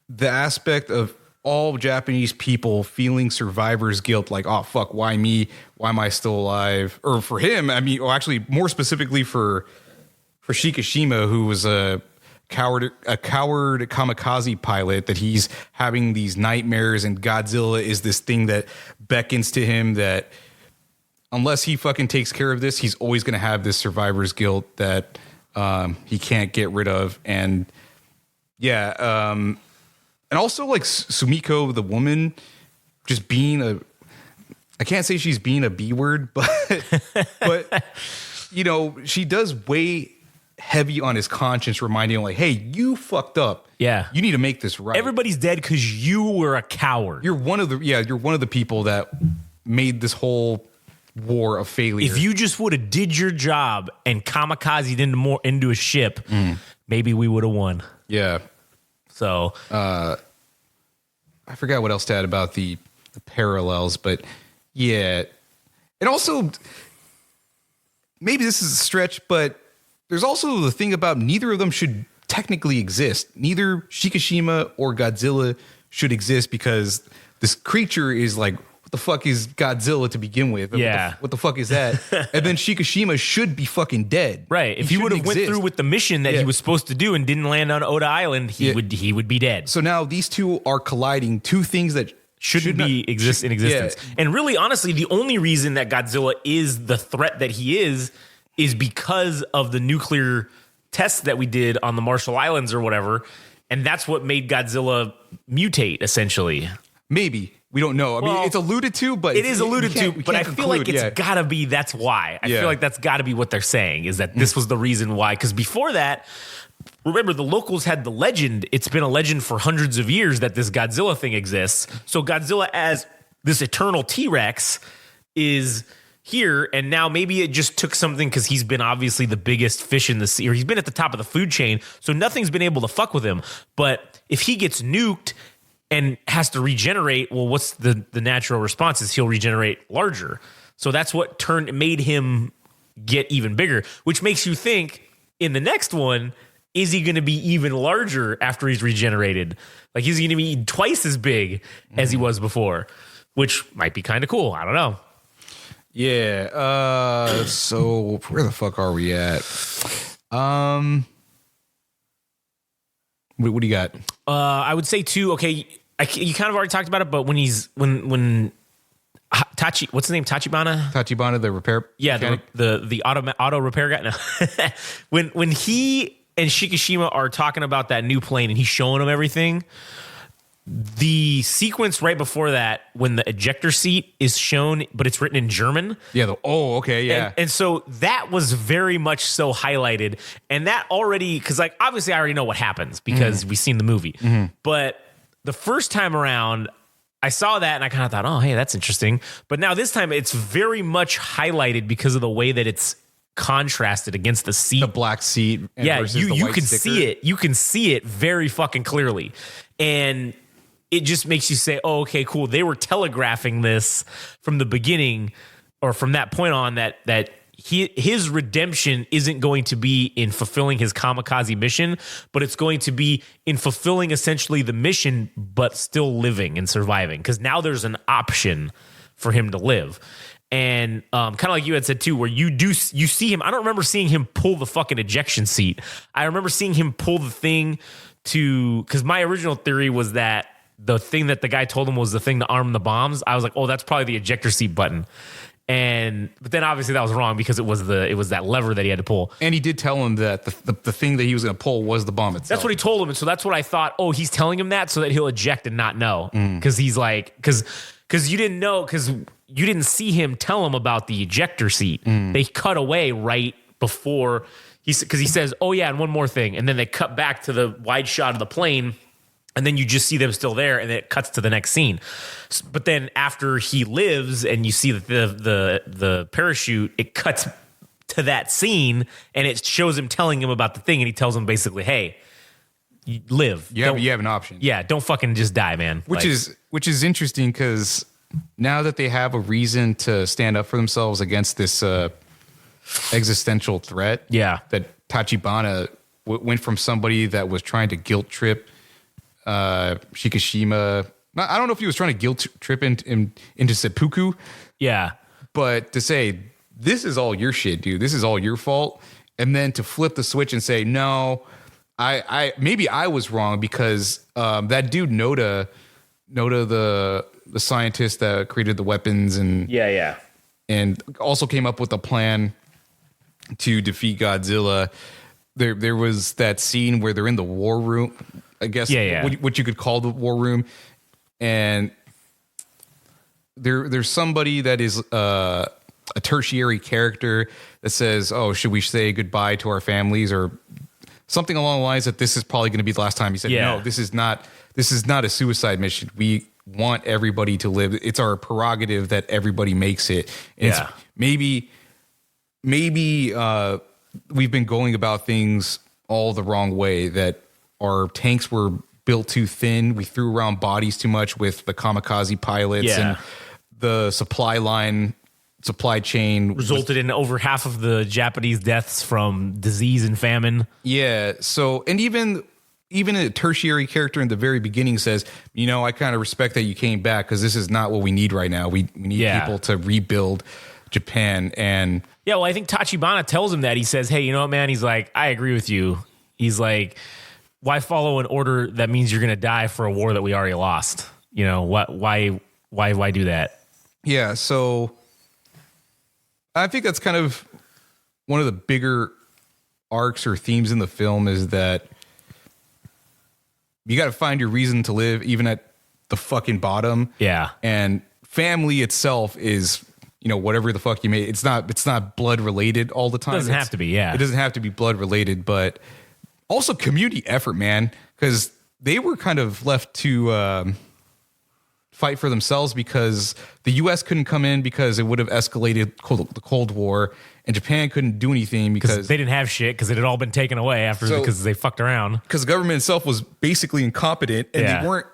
the aspect of all Japanese people feeling survivor's guilt, like, oh, fuck, why me? Why am I still alive? Or for him, I mean, or actually more specifically for Shikishima, who was a coward kamikaze pilot, that he's having these nightmares, and Godzilla is this thing that beckons to him that unless he fucking takes care of this, he's always going to have this survivor's guilt that he can't get rid of. And yeah, and also like Sumiko, the woman, just being I can't say she's being a B word, but she does weigh heavy on his conscience, reminding him like, hey, you fucked up. Yeah. You need to make this right. Everybody's dead because you were a coward. You're one of the people that made this whole war a failure. If you just would have did your job and kamikazed into a ship, maybe we would have won. Yeah. So I forgot what else to add about the parallels, but yeah. And also, maybe this is a stretch, but there's also the thing about neither of them should technically exist. Neither Shikishima or Godzilla should exist because this creature is like, what the fuck is Godzilla to begin with? Yeah. What the fuck is that? And then Shikishima should be fucking dead. Right. If he would have went through with the mission that he was supposed to do and didn't land on Oda Island, he would be dead. So now these two are colliding, two things that shouldn't be in existence. Yeah. And really, honestly, the only reason that Godzilla is the threat that he is because of the nuclear tests that we did on the Marshall Islands or whatever. And that's what made Godzilla mutate, essentially. Maybe. We don't know. I mean, it's alluded to, but it is alluded to, but I feel like it's gotta be, that's why. I feel like that's gotta be what they're saying, is that this was the reason why. Because before that, remember, the locals had the legend. It's been a legend for hundreds of years that this Godzilla thing exists. So Godzilla as this eternal T-Rex is here, and now maybe it just took something because he's been obviously the biggest fish in the sea, or he's been at the top of the food chain, so nothing's been able to fuck with him. But if he gets nuked and has to regenerate, well, what's the natural response is he'll regenerate larger. So that's what made him get even bigger, which makes you think in the next one, is he going to be even larger after he's regenerated? Like, he's going to be twice as big as he was before, which might be kind of cool. I don't know. Yeah. So where the fuck are we at? What do you got? I would say too. Okay, you kind of already talked about it, but when Tachi, what's his name? Tachibana, the repair. Yeah, mechanic? the auto repair guy. No. when he and Shikishima are talking about that new plane and he's showing them everything. The sequence right before that, when the ejector seat is shown, but it's written in German. Yeah. Okay. Yeah. And so that was very much so highlighted. And that already, because like, obviously I already know what happens because we've seen the movie. But the first time around, I saw that and I kind of thought, oh, hey, that's interesting. But now this time it's very much highlighted because of the way that it's contrasted against the seat. The black seat. Yeah, you can see it. You can see it very fucking clearly. And it just makes you say, oh, okay, cool. They were telegraphing this from the beginning or from that point on, that his redemption isn't going to be in fulfilling his kamikaze mission, but it's going to be in fulfilling essentially the mission, but still living and surviving. Because now there's an option for him to live. And kind of like you had said too, where you see him. I don't remember seeing him pull the fucking ejection seat. I remember seeing him pull the thing because my original theory was that the thing that the guy told him was the thing to arm the bombs. I was like, oh, that's probably the ejector seat button. But then obviously that was wrong because it was that lever that he had to pull. And he did tell him that the thing that he was going to pull was the bomb itself. That's what he told him. And so that's what I thought. Oh, he's telling him that so that he'll eject and not know. Because he's like, because you didn't know, because you didn't see him tell him about the ejector seat. They cut away right before because he says, oh yeah, and one more thing. And then they cut back to the wide shot of the plane. And then you just see them still there, and then it cuts to the next scene. But then after he lives, and you see that the parachute, it cuts to that scene, and it shows him telling him about the thing, and he tells him basically, "Hey, you live. You have an option. Yeah, don't fucking just die, man." Which is interesting because now that they have a reason to stand up for themselves against this existential threat, that Tachibana went from somebody that was trying to guilt trip Shikishima. I don't know if he was trying to guilt trip into seppuku. Yeah. But to say, this is all your shit, dude. This is all your fault. And then to flip the switch and say, no, I maybe I was wrong because that dude Noda, the scientist that created the weapons and also came up with a plan to defeat Godzilla. There was that scene where they're in the war room. I guess what you could call the war room, and there's somebody that is a tertiary character that says, "Oh, should we say goodbye to our families?" or something along the lines that this is probably going to be the last time. He said, "No, this is not a suicide mission. We want everybody to live. It's our prerogative that everybody makes it." And it's maybe we've been going about things all the wrong way. That our tanks were built too thin. We threw around bodies too much with the kamikaze pilots, and the supply chain resulted in over half of the Japanese deaths from disease and famine. Yeah. So, and even a tertiary character in the very beginning says, I kind of respect that you came back because this is not what we need right now. We need people to rebuild Japan. And well, I think Tachibana tells him that. He says, hey, you know what, man? He's like, I agree with you. He's like, why follow an order that means you're going to die for a war that we already lost? Why do that? Yeah. So I think that's kind of one of the bigger arcs or themes in the film is that you got to find your reason to live even at the fucking bottom. Yeah. And family itself is, whatever the fuck you made. It's not blood related all the time. It doesn't have to be. Yeah. It doesn't have to be blood related, but also community effort, man, because they were kind of left to fight for themselves because the U.S. couldn't come in because it would have escalated the Cold War, and Japan couldn't do anything because they didn't have shit because it had all been taken away because they fucked around. Because the government itself was basically incompetent, and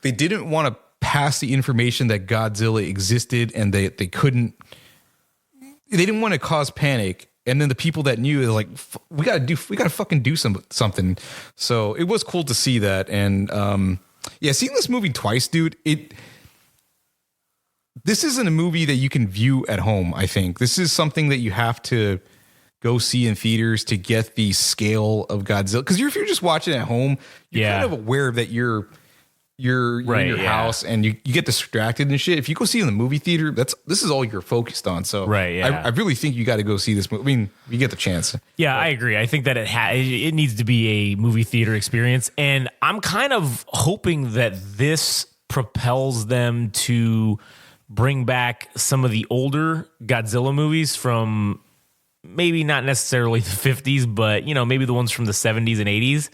they didn't want to pass the information that Godzilla existed, and they didn't want to cause panic. And then the people that knew, they're like, we gotta fucking do something. So it was cool to see that. And seeing this movie twice, dude, this isn't a movie that you can view at home. I think this is something that you have to go see in theaters to get the scale of Godzilla. Because if you're just watching at home, you're kind of aware that you're in your house and you get distracted and shit. If you go see it in the movie theater, this is all you're focused on. So I really think you got to go see this movie. I mean, you get the chance. Yeah, I agree. I think that it needs to be a movie theater experience. And I'm kind of hoping that this propels them to bring back some of the older Godzilla movies from maybe not necessarily the 50s, but maybe the ones from the 70s and 80s.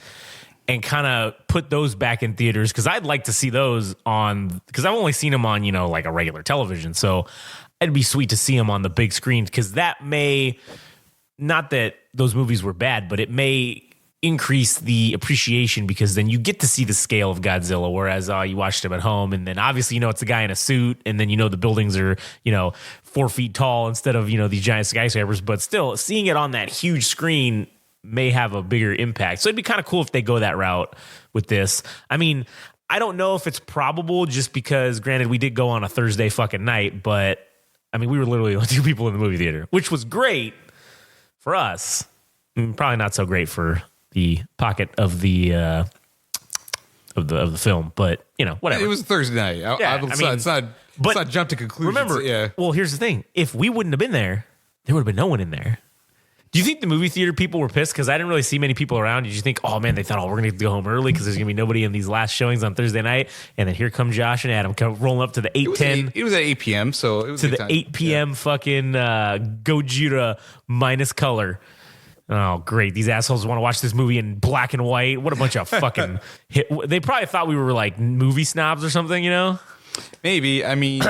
And kind of put those back in theaters because I'd like to see those because I've only seen them on, like a regular television. So it'd be sweet to see them on the big screen because that may, not that those movies were bad, but it may increase the appreciation because then you get to see the scale of Godzilla, whereas you watched him at home and then obviously it's a guy in a suit and then the buildings are 4 feet tall instead of these giant skyscrapers, but still seeing it on that huge screen may have a bigger impact. So it'd be kind of cool if they go that route with this. I mean, I don't know if it's probable just because granted we did go on a Thursday fucking night, but I mean we were literally only 2 people in the movie theater, which was great for us. Probably not so great for the pocket of the film, but whatever. It was Thursday night. It's not jump to conclusions. Remember, well, here's the thing: if we wouldn't have been there would have been no one in there. Do you think the movie theater people were pissed? Because I didn't really see many people around. Did you think, oh man, they thought, we're gonna have to go home early because there's gonna be nobody in these last showings on Thursday night, and then here come Josh and Adam come rolling up to the 8:10. It was at 8 p.m. So it was to the 8 p.m. fucking Gojira minus color. Oh, great. These assholes want to watch this movie in black and white. What a bunch of fucking They probably thought we were like movie snobs or something, Maybe. I mean,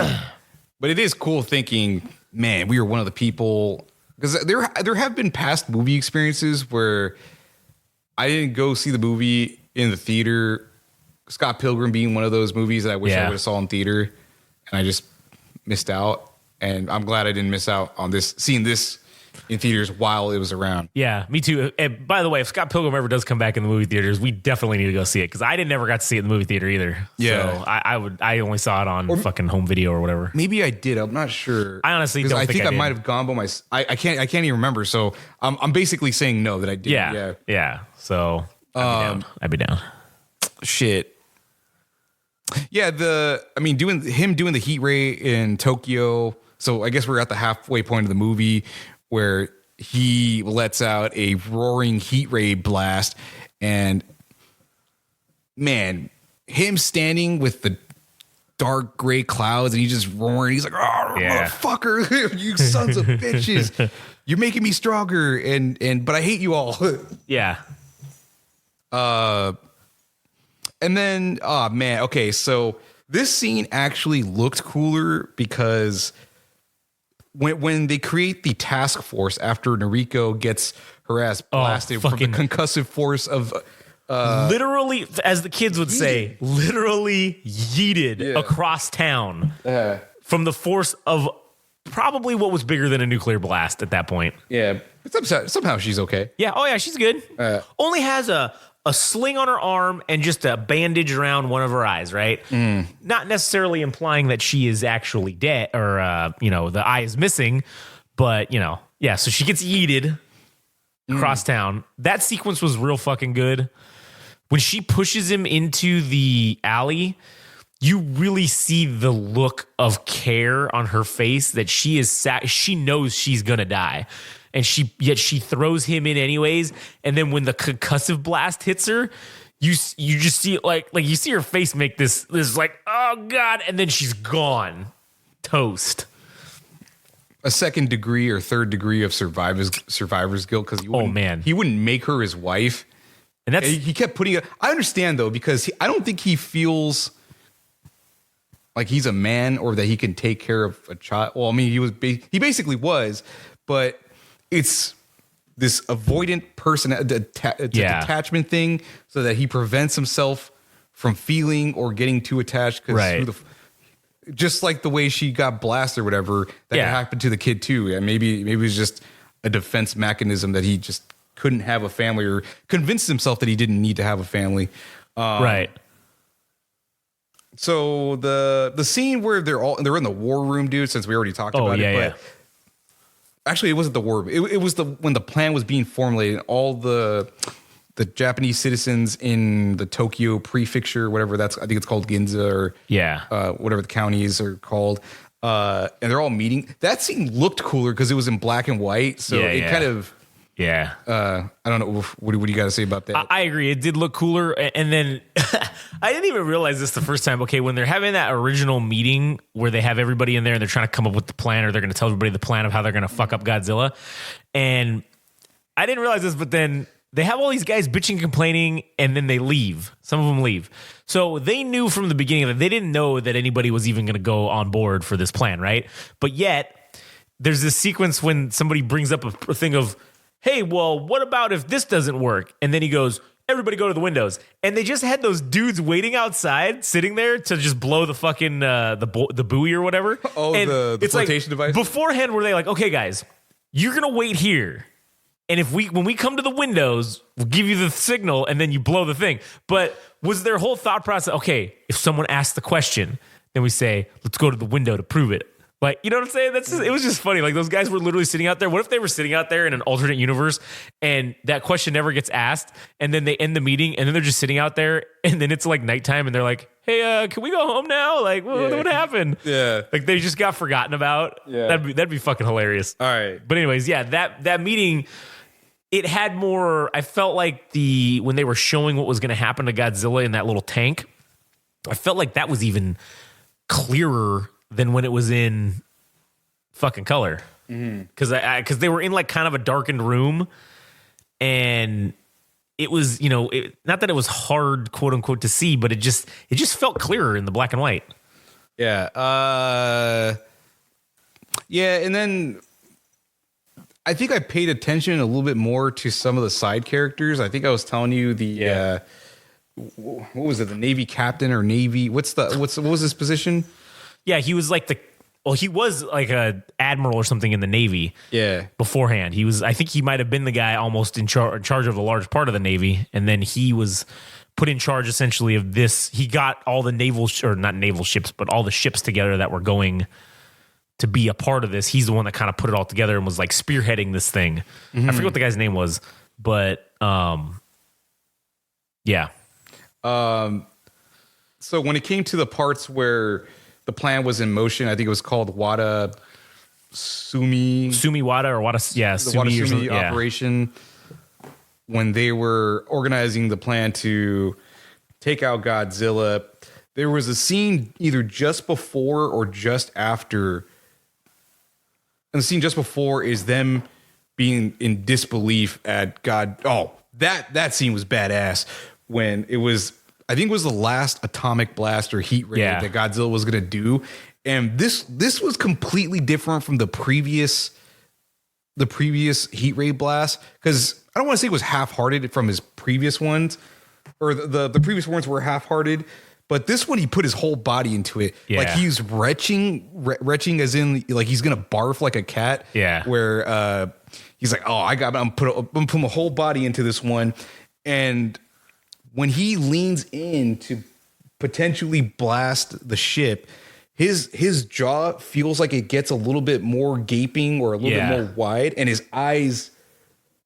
but it is cool thinking, man, we were one of the people. Because there have been past movie experiences where I didn't go see the movie in the theater. Scott Pilgrim being one of those movies that I wish I would have saw in theater. And I just missed out. And I'm glad I didn't miss out on seeing this in theaters while it was around. Yeah, me too. And by the way, if Scott Pilgrim ever does come back in the movie theaters, we definitely need to go see it because I never got to see it in the movie theater either. Yeah, so I only saw it on fucking home video or whatever. Maybe I did. I'm not sure. I honestly don't think I might have gone by my. I can't even remember. So I'm basically saying no that I did. Yeah. So I'd be down. Shit. Yeah. Doing the heat ray in Tokyo. So I guess we're at the halfway point of the movie where he lets out a roaring heat ray blast, and man, him standing with the dark gray clouds and he's just roaring. He's like, "Oh, motherfucker, you sons of bitches! You're making me stronger, but I hate you all." Yeah. And then, oh man, okay, so this scene actually looked cooler because when they create the task force after Noriko gets her ass blasted from the concussive force of literally, as the kids would say, literally yeeted across town from the force of probably what was bigger than a nuclear blast at that point. Yeah, but somehow she's okay. Yeah, oh yeah, she's good. Only has a sling on her arm and just a bandage around one of her eyes, right? Not necessarily implying that she is actually dead or, the eye is missing, but, so she gets yeeted across town. That sequence was real fucking good. When she pushes him into the alley, you really see the look of care on her face that she knows she's going to die. And yet she throws him in anyways. And then when the concussive blast hits her, you just see like you see her face make this like, oh God. And then she's gone. Toast. A second degree or third degree of survivor's guilt. Cause he wouldn't make her his wife. And he kept putting it. I understand though, because I don't think he feels like he's a man or that he can take care of a child. Well, I mean, he basically was, but it's this avoidant person, detachment thing, so that he prevents himself from feeling or getting too attached. Because just like the way she got blasted or whatever, that could happen to the kid too. Yeah, maybe it was just a defense mechanism that he just couldn't have a family or convinced himself that he didn't need to have a family. Right. So the scene where they're in the war room, dude. Since we already talked about it, but. Actually, it wasn't the war. It was when the plan was being formulated. All the Japanese citizens in the Tokyo prefecture, whatever I think it's called Ginza or whatever the counties are called, and they're all meeting. That scene looked cooler because it was in black and white. So it kind of I don't know. What do you got to say about that? I agree. It did look cooler. And then I didn't even realize this the first time. Okay, when they're having that original meeting where they have everybody in there and they're trying to come up with the plan, or they're going to tell everybody the plan of how they're going to fuck up Godzilla. And I didn't realize this, but then they have all these guys bitching and complaining, and then they leave. Some of them leave. So they knew from the beginning that they didn't know that anybody was even going to go on board for this plan, right? But yet, there's this sequence when somebody brings up a thing of, hey, well, what about if this doesn't work? And then he goes, everybody go to the windows. And they just had those dudes waiting outside, sitting there to just blow the fucking the buoy or whatever. Oh, and the flotation device? Beforehand, were they like, okay, guys, you're going to wait here. And when we come to the windows, we'll give you the signal and then you blow the thing. But was their whole thought process, okay, if someone asks the question, then we say, let's go to the window to prove it. Like, you know what I'm saying? It was just funny. Like, those guys were literally sitting out there. What if they were sitting out there in an alternate universe and that question never gets asked, and then they end the meeting and then they're just sitting out there and then it's like nighttime and they're like, hey, can we go home now? Like, what happened? Yeah. Like, they just got forgotten about. Yeah. That'd be fucking hilarious. All right. But anyways, yeah, that meeting, it had more, I felt like when they were showing what was going to happen to Godzilla in that little tank, I felt like that was even clearer than when it was in fucking color. Because they were in like kind of a darkened room, and it was, not that it was hard, quote unquote, to see, but it just felt clearer in the black and white. Yeah. And then I think I paid attention a little bit more to some of the side characters. I think I was telling you what was it? The Navy captain or Navy? What was his position? Yeah, he was like he was like a admiral or something in the Navy. Yeah. Beforehand, I think he might have been the guy almost in charge of a large part of the Navy, and then he was put in charge essentially of this. He got all the not naval ships, but all the ships together that were going to be a part of this. He's the one that kind of put it all together and was like spearheading this thing. I forget what the guy's name was, but yeah. So when it came to the parts where the plan was in motion, I think it was called Wada Sumi Wada or Wada, the Wada Sumi operation. When they were organizing the plan to take out Godzilla, there was a scene either just before or just after. And the scene just before is them being in disbelief at God. Oh, that scene was badass when it was, I think it was the last atomic blast or heat ray that Godzilla was going to do. And this was completely different from the previous heat ray blast. Cause I don't want to say it was half-hearted from his previous ones, or the previous ones were half-hearted, but this one, he put his whole body into it. Yeah. Like he's retching as in like he's going to barf like a cat. Yeah. Where he's like, oh, I'm put my whole body into this one. And when he leans in to potentially blast the ship, his jaw feels like it gets a little bit more gaping or a little bit more wide, and his eyes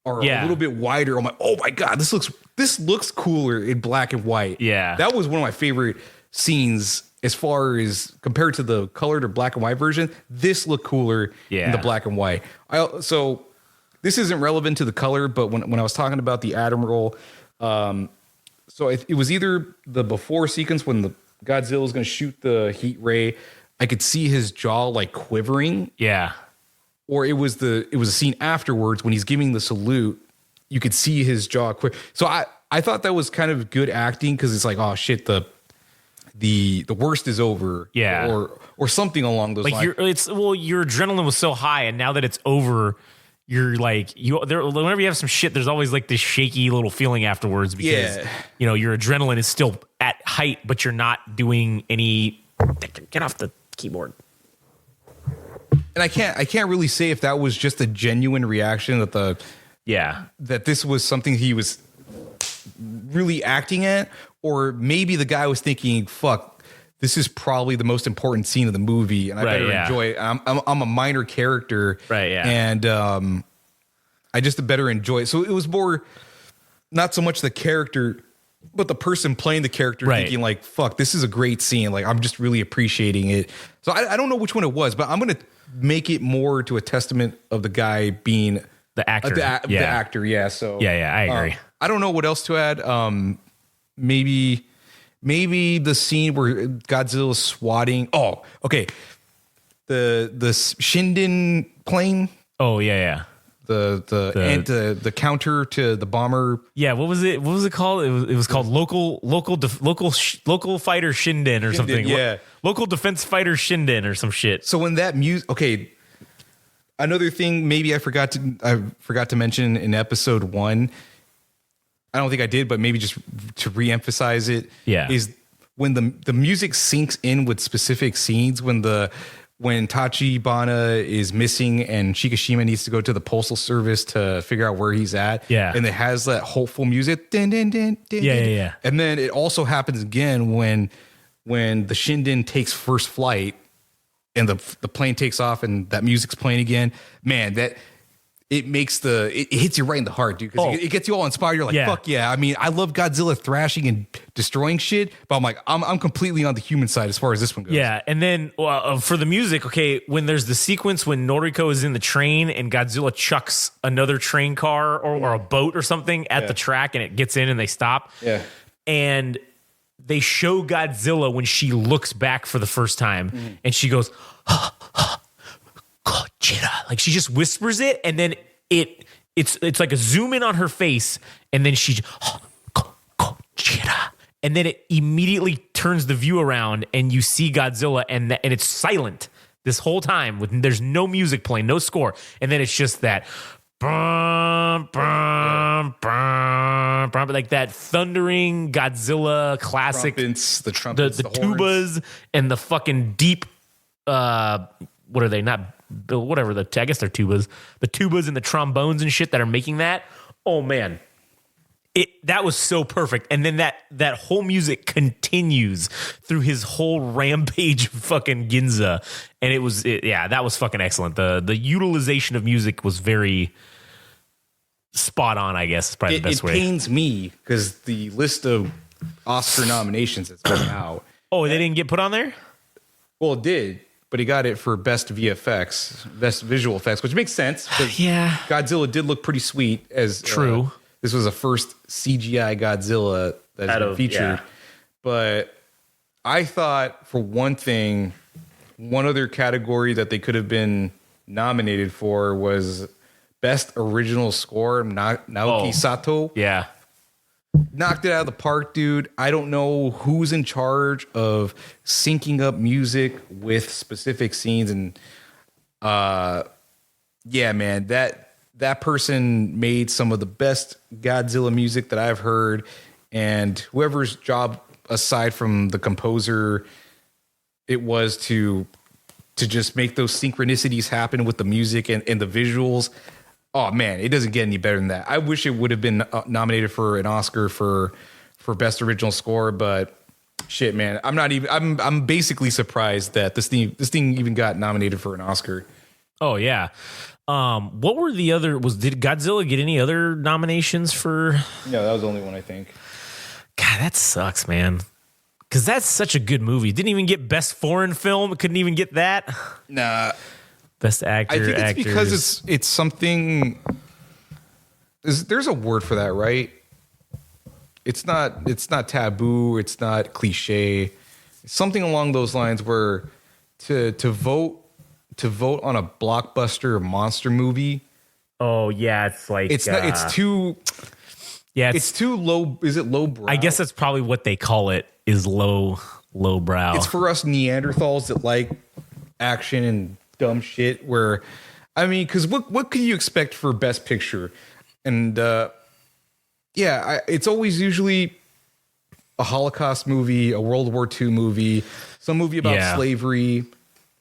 are a little bit wider. I'm like, oh my God, this looks cooler in black and white. Yeah. That was one of my favorite scenes as far as compared to the colored or black and white version. This looked cooler in the black and white. So this isn't relevant to the color, but when I was talking about the Admiral, so it was either the before sequence when the Godzilla was going to shoot the heat ray, I could see his jaw like quivering. Yeah. Or it was a scene afterwards when he's giving the salute. You could see his jaw quiver. So I thought that was kind of good acting, because it's like, oh shit, the worst is over. Yeah. Or something along those lines. Your adrenaline was so high, and now that it's over, you're like, whenever you have some shit, there's always like this shaky little feeling afterwards, because your adrenaline is still at height, but you're not doing any. Get off the keyboard. And I can't really say if that was just a genuine reaction that this was something he was really acting at, or maybe the guy was thinking, fuck, this is probably the most important scene of the movie, and I better enjoy it. I'm a minor character, right? Yeah, and I just better enjoy it. So it was more not so much the character, but the person playing the character thinking like, fuck, this is a great scene. Like, I'm just really appreciating it. So I don't know which one it was, but I'm gonna make it more to a testament of the guy being the actor, the actor. Yeah. So I agree. I don't know what else to add. Maybe the scene where Godzilla's swatting. Oh, okay. The Shinden plane. Oh yeah. The counter to the bomber. Yeah, what was it? What was it called? It was called local fighter Shinden or something. Yeah, local defense fighter Shinden or some shit. So when that music, okay, Another thing, maybe I forgot to mention in episode 1. I don't think I did, but maybe just to reemphasize it. Yeah. Is when the music sinks in with specific scenes, when Tachibana is missing and Shikishima needs to go to the postal service to figure out where he's at. Yeah. And it has that hopeful music. Din, din, din, din, Yeah, din. yeah, yeah. And then it also happens again when the Shinden takes first flight and the plane takes off and that music's playing again. Man, that it makes it hits you right in the heart, dude. Because it gets you all inspired. You're like, fuck yeah. I mean, I love Godzilla thrashing and destroying shit, but I'm like, I'm completely on the human side as far as this one goes. Yeah, and then for the music, okay, when there's the sequence when Noriko is in the train and Godzilla chucks another train car or a boat or something at the track and it gets in and they stop. Yeah. And they show Godzilla when she looks back for the first time and she goes, Godzilla. Like she just whispers it and then it's like a zoom in on her face and then she Godzilla. And then it immediately turns the view around and you see Godzilla and it's silent this whole time there's no music playing, no score. And then it's just that like that thundering Godzilla classic, The trumpets, the tubas and the fucking deep, what are they? Not whatever I guess they're tubas. The tubas and the trombones and shit that are making that. Oh man, that was so perfect. And then that whole music continues through his whole rampage of fucking Ginza, and that was fucking excellent. The utilization of music was very spot on, I guess is probably the best way. It pains me because the list of Oscar nominations that's coming out. Oh, they didn't get put on there? Well, it did, but he got it for best VFX, best visual effects, which makes sense. Yeah. Godzilla did look pretty sweet as true. This was the first CGI Godzilla that has been featured. Yeah. But I thought for one thing, one other category that they could have been nominated for was Best Original Score, Naoki Sato. Yeah. Knocked it out of the park, dude. I don't know who's in charge of syncing up music with specific scenes. And yeah, man, that person made some of the best Godzilla music that I've heard. And whoever's job, aside from the composer, it was to just make those synchronicities happen with the music and the visuals. Oh man, it doesn't get any better than that. I wish it would have been nominated for an Oscar for best original score, but shit, man, I'm basically surprised that this thing even got nominated for an Oscar. Oh yeah. What were the other? Did Godzilla get any other nominations for? No, that was the only one, I think. God, that sucks, man. Because that's such a good movie. Didn't even get best foreign film. Couldn't even get that. Nah. Best actor. I think it's actors. because it's something. There's a word for that, right? It's not taboo. It's not cliche. It's something along those lines where to vote on a blockbuster monster movie. Oh yeah, it's like it's not. It's too. Yeah, it's too low. Is it low brow? I guess that's probably what they call it. Is low brow. It's for us Neanderthals that like action and dumb shit. Where, I mean, because what can you expect for Best Picture? And it's always usually a Holocaust movie, a World War II movie, some movie about slavery,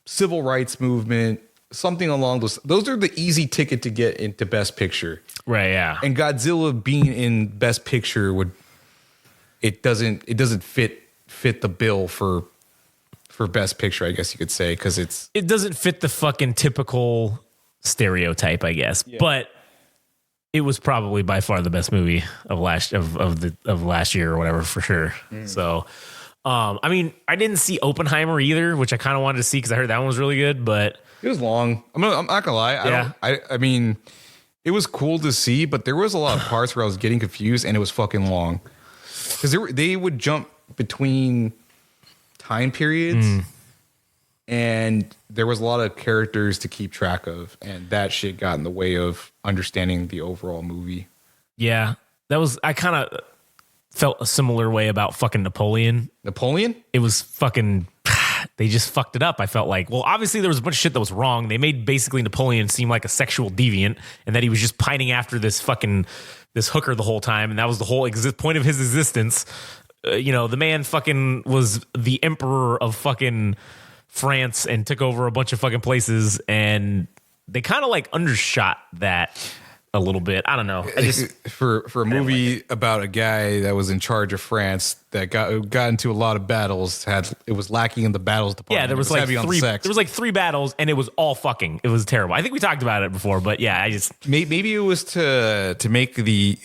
civil rights movement, something along those. Those are the easy ticket to get into Best Picture, right? Yeah, and Godzilla being in Best Picture doesn't fit the bill for Best Picture, I guess you could say, because it doesn't fit the fucking typical stereotype, I guess. Yeah. But it was probably by far the best movie of last year or whatever, for sure. So, I mean, I didn't see Oppenheimer either, which I kind of wanted to see because I heard that one was really good, but it was long. I'm not gonna lie. I mean, it was cool to see, but there was a lot of parts where I was getting confused, and it was fucking long because they would jump between time periods, and there was a lot of characters to keep track of, and that shit got in the way of understanding the overall movie. Yeah, I kind of felt a similar way about fucking Napoleon. Napoleon? It was fucking. they just fucked it up. I felt like, well, obviously there was a bunch of shit that was wrong. They made basically Napoleon seem like a sexual deviant and that he was just pining after this hooker the whole time. And that was the whole point of his existence. The man fucking was the emperor of fucking France and took over a bunch of fucking places. And they kind of like undershot that a little bit. I don't know. I just for a movie about a guy that was in charge of France that got into a lot of battles, it was lacking in the battles department. Yeah, there was like three battles, and it was all fucking. It was terrible. I think we talked about it before, but yeah, I just maybe it was to make the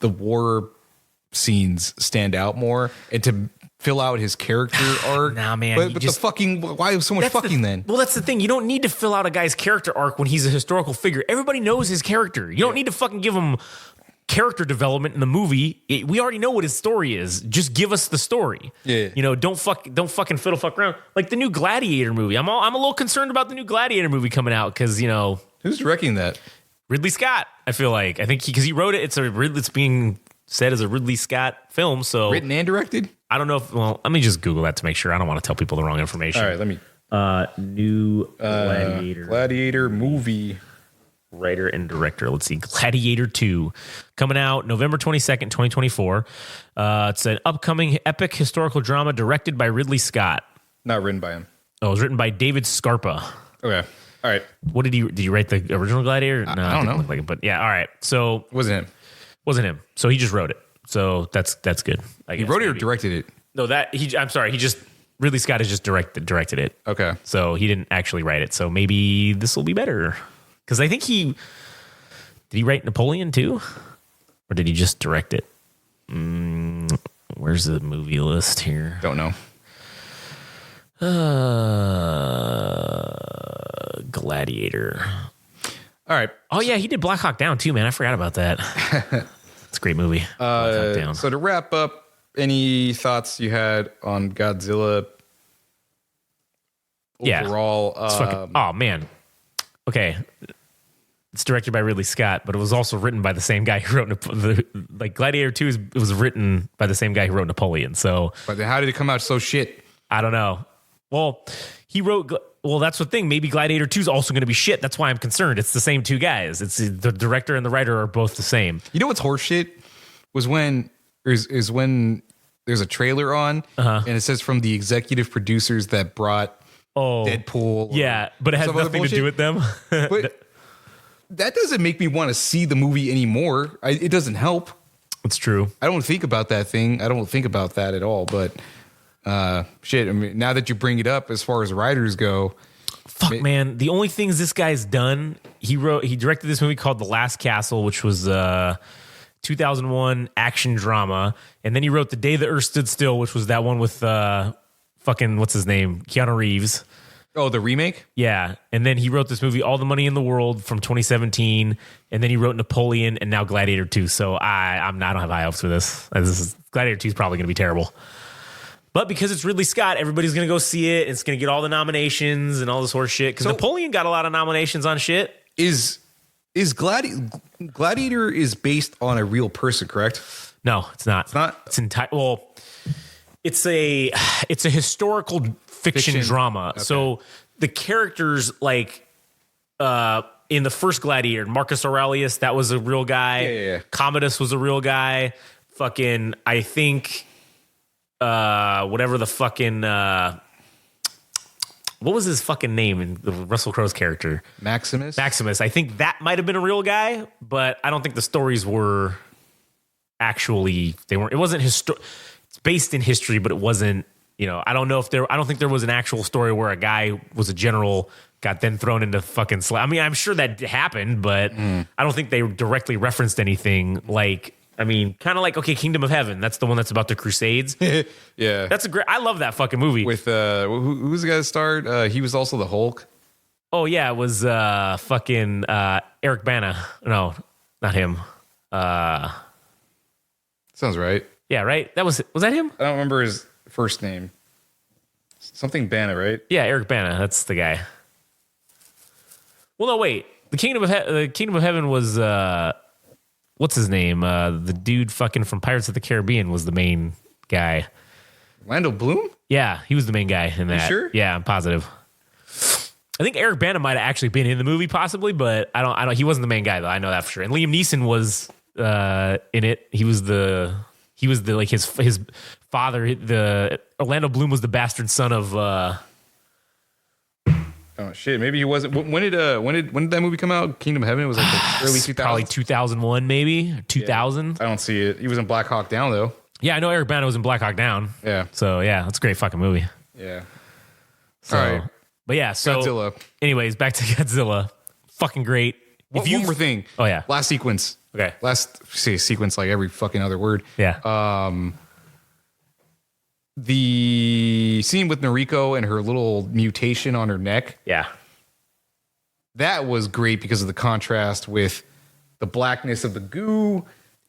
war scenes stand out more and to fill out his character arc. Nah, man. But the fucking, why so much fucking then? Well, that's the thing. You don't need to fill out a guy's character arc when he's a historical figure. Everybody knows his character. You don't need to fucking give him character development in the movie. We already know what his story is. Just give us the story. Yeah. Don't fucking fiddle fuck around. Like the new Gladiator movie. I'm a little concerned about the new Gladiator movie coming out because, who's directing that? Ridley Scott, I feel like. I think because he wrote it. It's being said as a Ridley Scott film. So written and directed? I don't know let me just Google that to make sure. I don't want to tell people the wrong information. All right, let me. New Gladiator. Gladiator movie. Writer and director. Let's see. Gladiator 2 coming out November 22nd, 2024. It's an upcoming epic historical drama directed by Ridley Scott. Not written by him. Oh, it was written by David Scarpa. Okay. All right. What did you write the original Gladiator? No, I don't know. Look like it, but yeah. All right. So Wasn't him. So he just wrote it. So that's good. I guess, He wrote it or directed it? No, I'm sorry. Ridley Scott has just directed it. Okay. So he didn't actually write it. So maybe this will be better. Because I think did he write Napoleon too? Or did he just direct it? Where's the movie list here? Don't know. Gladiator. All right. Oh yeah, he did Black Hawk Down too, man. I forgot about that. It's a great movie. Black Hawk Down. So to wrap up, any thoughts you had on Godzilla? Overall, oh man. Okay. It's directed by Ridley Scott, but it was also written by the same guy who wrote Gladiator 2 it was written by the same guy who wrote Napoleon. So but then how did it come out so shit? I don't know. Well, that's the thing. Maybe Gladiator 2 is also going to be shit. That's why I'm concerned. It's the same two guys. It's the director and the writer are both the same. You know what's horseshit? Was when there's a trailer on and it says from the executive producers that brought Deadpool. Yeah, but it has nothing to do with them. But that doesn't make me want to see the movie anymore. It doesn't help. It's true. I don't think about that thing. I don't think about that at all. But shit, I mean, now that you bring it up, as far as writers go, fuck, man. The only things this guy's done, he directed this movie called The Last Castle, which was 2001 action drama, and then he wrote The Day the Earth Stood Still, which was that one with fucking what's his name, Keanu Reeves. Oh, the remake? Yeah. And then he wrote this movie, All the Money in the World from 2017. And then he wrote Napoleon and now Gladiator 2. So I don't have high hopes for this. Gladiator 2 is probably going to be terrible. But because it's Ridley Scott, everybody's going to go see it. It's going to get all the nominations and all this horse shit. Because Napoleon got a lot of nominations on shit. Is Gladiator is based on a real person, correct? No, it's not. It's not? It's a historical fiction drama. Okay. So the characters in the first Gladiator, Marcus Aurelius, that was a real guy. Yeah. Commodus was a real guy. Fucking, I think, whatever the fucking, what was his fucking name in the Russell Crowe's character? Maximus. I think that might have been a real guy, but I don't think the stories were actually, it wasn't it's based in history, but it wasn't, I don't think there was an actual story where a guy was a general, got then thrown into fucking I mean, I'm sure that happened, but I don't think they directly referenced anything kind of like, okay, Kingdom of Heaven. That's the one that's about the Crusades. Yeah. I love that fucking movie. With, who's the guy that starred? He was also the Hulk. Oh, yeah. It was fucking Eric Bana. No, not him. Sounds right. Yeah, right? Was that him? I don't remember his first name. Something Bana, right? Yeah, Eric Bana. That's the guy. Well, no, wait. The Kingdom of Heaven was what's his name? The dude fucking from Pirates of the Caribbean was the main guy. Orlando Bloom? Yeah, he was the main guy in that. sure? Yeah, I'm positive. I think Eric Bana might have actually been in the movie, possibly, but I don't. He wasn't the main guy though. I know that for sure. And Liam Neeson was in it. He was the like his father. The Orlando Bloom was the bastard son of. Oh shit! Maybe he wasn't. When did that movie come out? Kingdom of Heaven. It was like the early 2000s. Probably 2001, maybe 2000. I don't see it. He was in Black Hawk Down though. Yeah, I know Eric Bana was in Black Hawk Down. Yeah. So yeah, that's a great fucking movie. Yeah. So, All right. But yeah, so Godzilla. anyways, back to Godzilla. Fucking great. One more thing. Oh yeah. Last sequence. Okay. Say sequence like every fucking other word. Yeah. The scene with Noriko and her little mutation on her neck. Yeah. That was great because of the contrast with the blackness of the goo or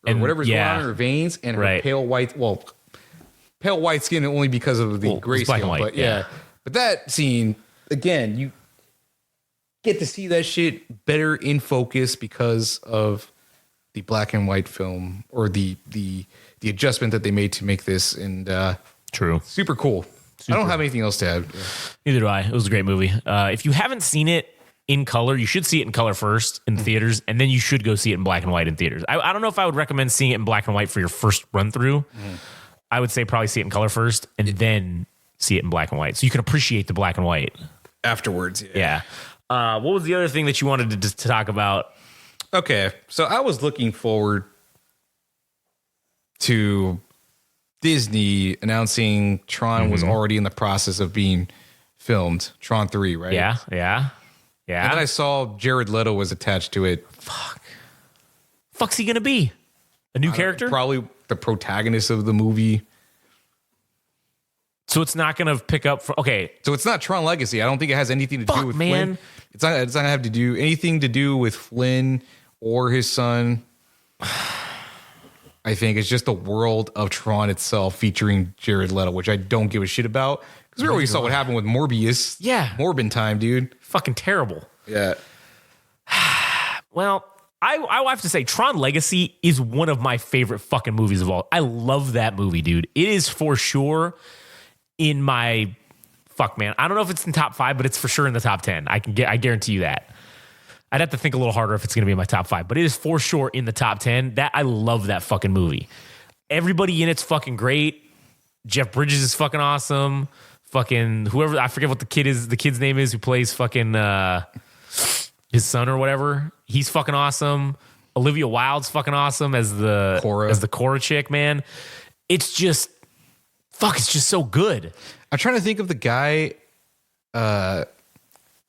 And, whatever's yeah. going on in her veins and her Right. pale white skin only because of the Well, gray it's black skin. and white, But yeah. But that scene, again, you get to see that shit better in focus because of the black and white film or the adjustment that they made to make this, and True. super cool. I don't have anything else to add. Neither do I. It was a great movie. If you haven't seen it in color, you should see it in color first in theaters, and then you should go see it in black and white in theaters. I don't know if I would recommend seeing it in black and white for your first run through. I would say probably see it in color first and then see it in black and white, so you can appreciate the black and white Afterwards, Yeah. What was the other thing that you wanted to talk about? Okay, so I was looking forward to Disney announcing Tron was already in the process of being filmed. Tron 3, right? Yeah. And then I saw Jared Leto was attached to it. Fuck's he gonna be? A new character? Probably the protagonist of the movie. So it's not gonna pick up for okay. So it's not Tron Legacy. I don't think it has anything to Fuck, do with man. Flynn. It's not gonna have to do anything to do with Flynn or his son. I think it's just the world of Tron itself featuring Jared Leto, which I don't give a shit about. Because we already saw what happened with Morbius. Yeah. Morbin time, dude. Fucking terrible. Yeah. Well, I have to say, Tron Legacy is one of my favorite fucking movies of all. I love that movie, dude. It is for sure in my fuck, man. I don't know if it's in top 5, but it's for sure in the top 10. I guarantee you that. I'd have to think a little harder if it's going to be in my top 5, but it is for sure in the top 10. That I love that fucking movie. Everybody in it's fucking great. Jeff Bridges is fucking awesome. Fucking whoever, I forget what the kid's name is who plays fucking his son or whatever. He's fucking awesome. Olivia Wilde's fucking awesome as the Korra chick, man. It's just it's just so good. I'm trying to think of the guy. I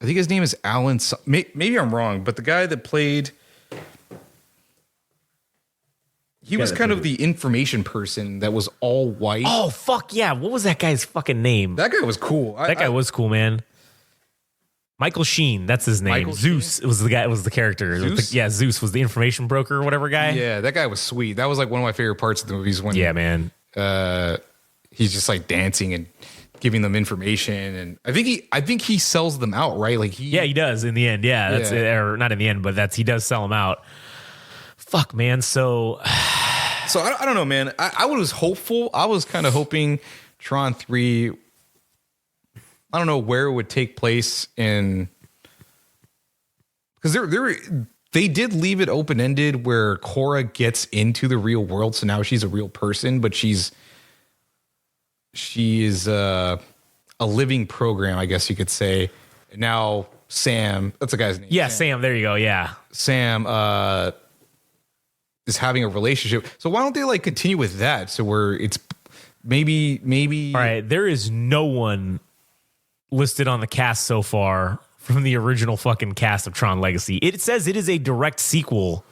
think his name is Alan. Maybe I'm wrong, but the guy that played. He was kind of the information person that was all white. Oh, fuck yeah. What was that guy's fucking name? That guy was cool. That guy was cool, man. Michael Sheen, that's his name. Michael Zeus was the guy. It was the character. Zeus? Zeus was the information broker or whatever guy. Yeah, that guy was sweet. That was like one of my favorite parts of the movies when man. He's just like dancing and giving them information, and I think he sells them out, right? Like he does in the end. Yeah, that's Yeah. or not in the end, but he does sell them out. Fuck, man. So I don't know, man. I was hopeful. I was kind of hoping Tron 3. I don't know where it would take place in, because they did leave it open ended where Korra gets into the real world, so now she's a real person, but she is a living program, I guess you could say. Now Sam, that's the guy's name. yeah, Sam. There you go. Yeah. Sam is having a relationship. So why don't they like continue with that? So where it's maybe. All right. There is no one listed on the cast so far from the original fucking cast of Tron Legacy. It says it is a direct sequel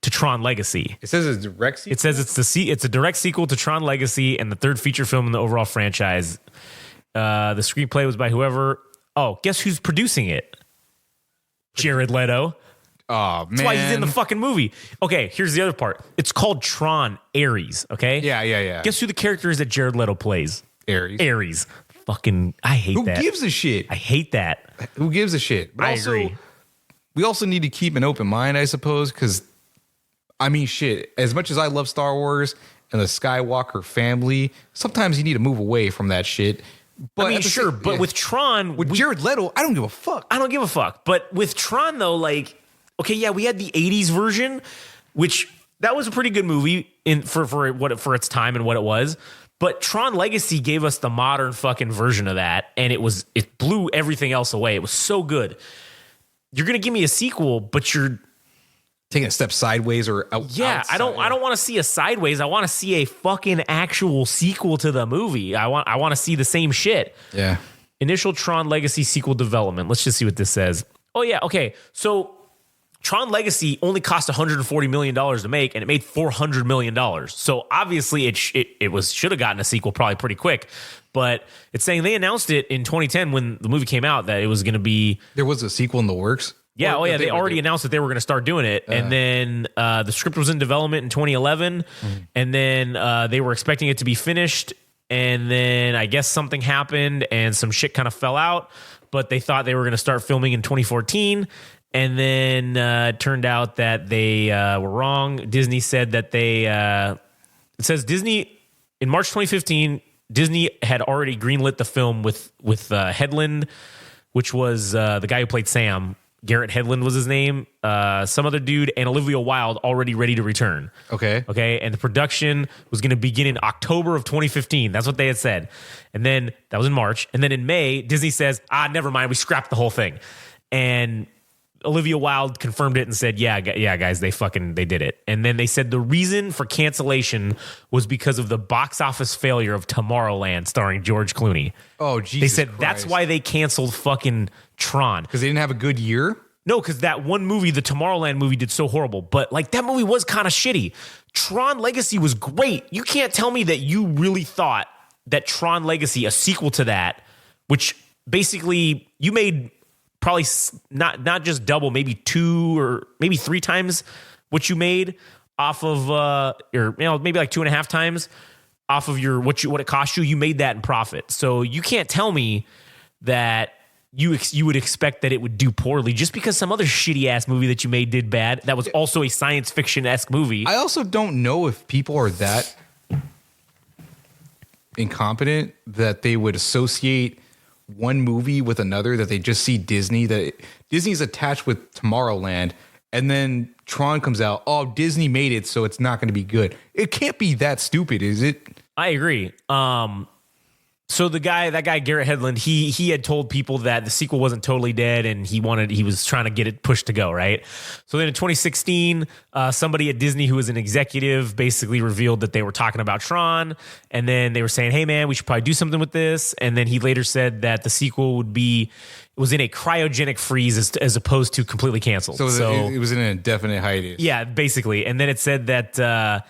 to Tron Legacy. It says it's a direct sequel? It says it's a direct sequel to Tron Legacy and the third feature film in the overall franchise. The screenplay was by whoever. Oh, guess who's producing it? Jared Leto. Oh, man. That's why he's in the fucking movie. Okay, here's the other part. It's called Tron Ares, okay? Yeah. Guess who the character is that Jared Leto plays? Ares. Fucking, I hate that. Who gives a shit? I hate that. Who gives a shit? But I agree. We also need to keep an open mind, I suppose, because, I mean, shit, as much as I love Star Wars and the Skywalker family, sometimes you need to move away from that shit. But I mean, sure, but with Tron, with Jared Leto, I don't give a fuck. I don't give a fuck. But with Tron, though, like, okay, yeah, we had the 80s version, which that was a pretty good movie for its time and what it was. But Tron Legacy gave us the modern fucking version of that, and it blew everything else away. It was so good. You're gonna give me a sequel, but you're taking a step sideways or outside. I don't want to see a sideways. I want to see a fucking actual sequel to the movie. I want to see the same shit. Yeah. Initial Tron Legacy sequel development. Let's just see what this says. Oh yeah, okay. So Tron Legacy only cost $140 million to make, and it made $400 million. So obviously it should have gotten a sequel probably pretty quick. But it's saying they announced it in 2010 when the movie came out that it was going to be. There was a sequel in the works. Yeah, they already announced that they were going to start doing it. And then the script was in development in 2011. And then they were expecting it to be finished. And then I guess something happened and some shit kind of fell out. But they thought they were going to start filming in 2014. And then it turned out that they were wrong. Disney said that it says Disney, in March 2015, Disney had already greenlit the film with Hedlund, which was the guy who played Sam. Garrett Hedlund was his name. Some other dude and Olivia Wilde already ready to return. Okay. And the production was going to begin in October of 2015. That's what they had said. And then that was in March. And then in May, Disney says, never mind. We scrapped the whole thing. And Olivia Wilde confirmed it and said, yeah, guys, they did it. And then they said the reason for cancellation was because of the box office failure of Tomorrowland starring George Clooney. Oh, Jesus They said Christ. that's why they canceled fucking Tron. Because they didn't have a good year? No, because that one movie, the Tomorrowland movie, did so horrible. But like that movie was kind of shitty. Tron Legacy was great. You can't tell me that you really thought that Tron Legacy, a sequel to that, which basically you made probably not just double, maybe 2 or maybe 3 times what you made off of, or maybe like 2.5 times off of what it cost you. You made that in profit. So you can't tell me that you would expect that it would do poorly just because some other shitty ass movie that you made did bad. That was also a science fiction-esque movie. I also don't know if people are that incompetent that they would associate one movie with another, that they just see Disney, that Disney's attached with Tomorrowland, and then Tron comes out. Oh, Disney made it, so it's not going to be good. It can't be that stupid, is it? I agree. So that guy Garrett Hedlund, he had told people that the sequel wasn't totally dead, and he was trying to get it pushed to go, right? So then in 2016, somebody at Disney who was an executive basically revealed that they were talking about Tron, and then they were saying, "Hey man, we should probably do something with this." And then he later said that the sequel was in a cryogenic freeze as opposed to completely canceled. So it was in an indefinite hiatus. Yeah, basically. And then it said that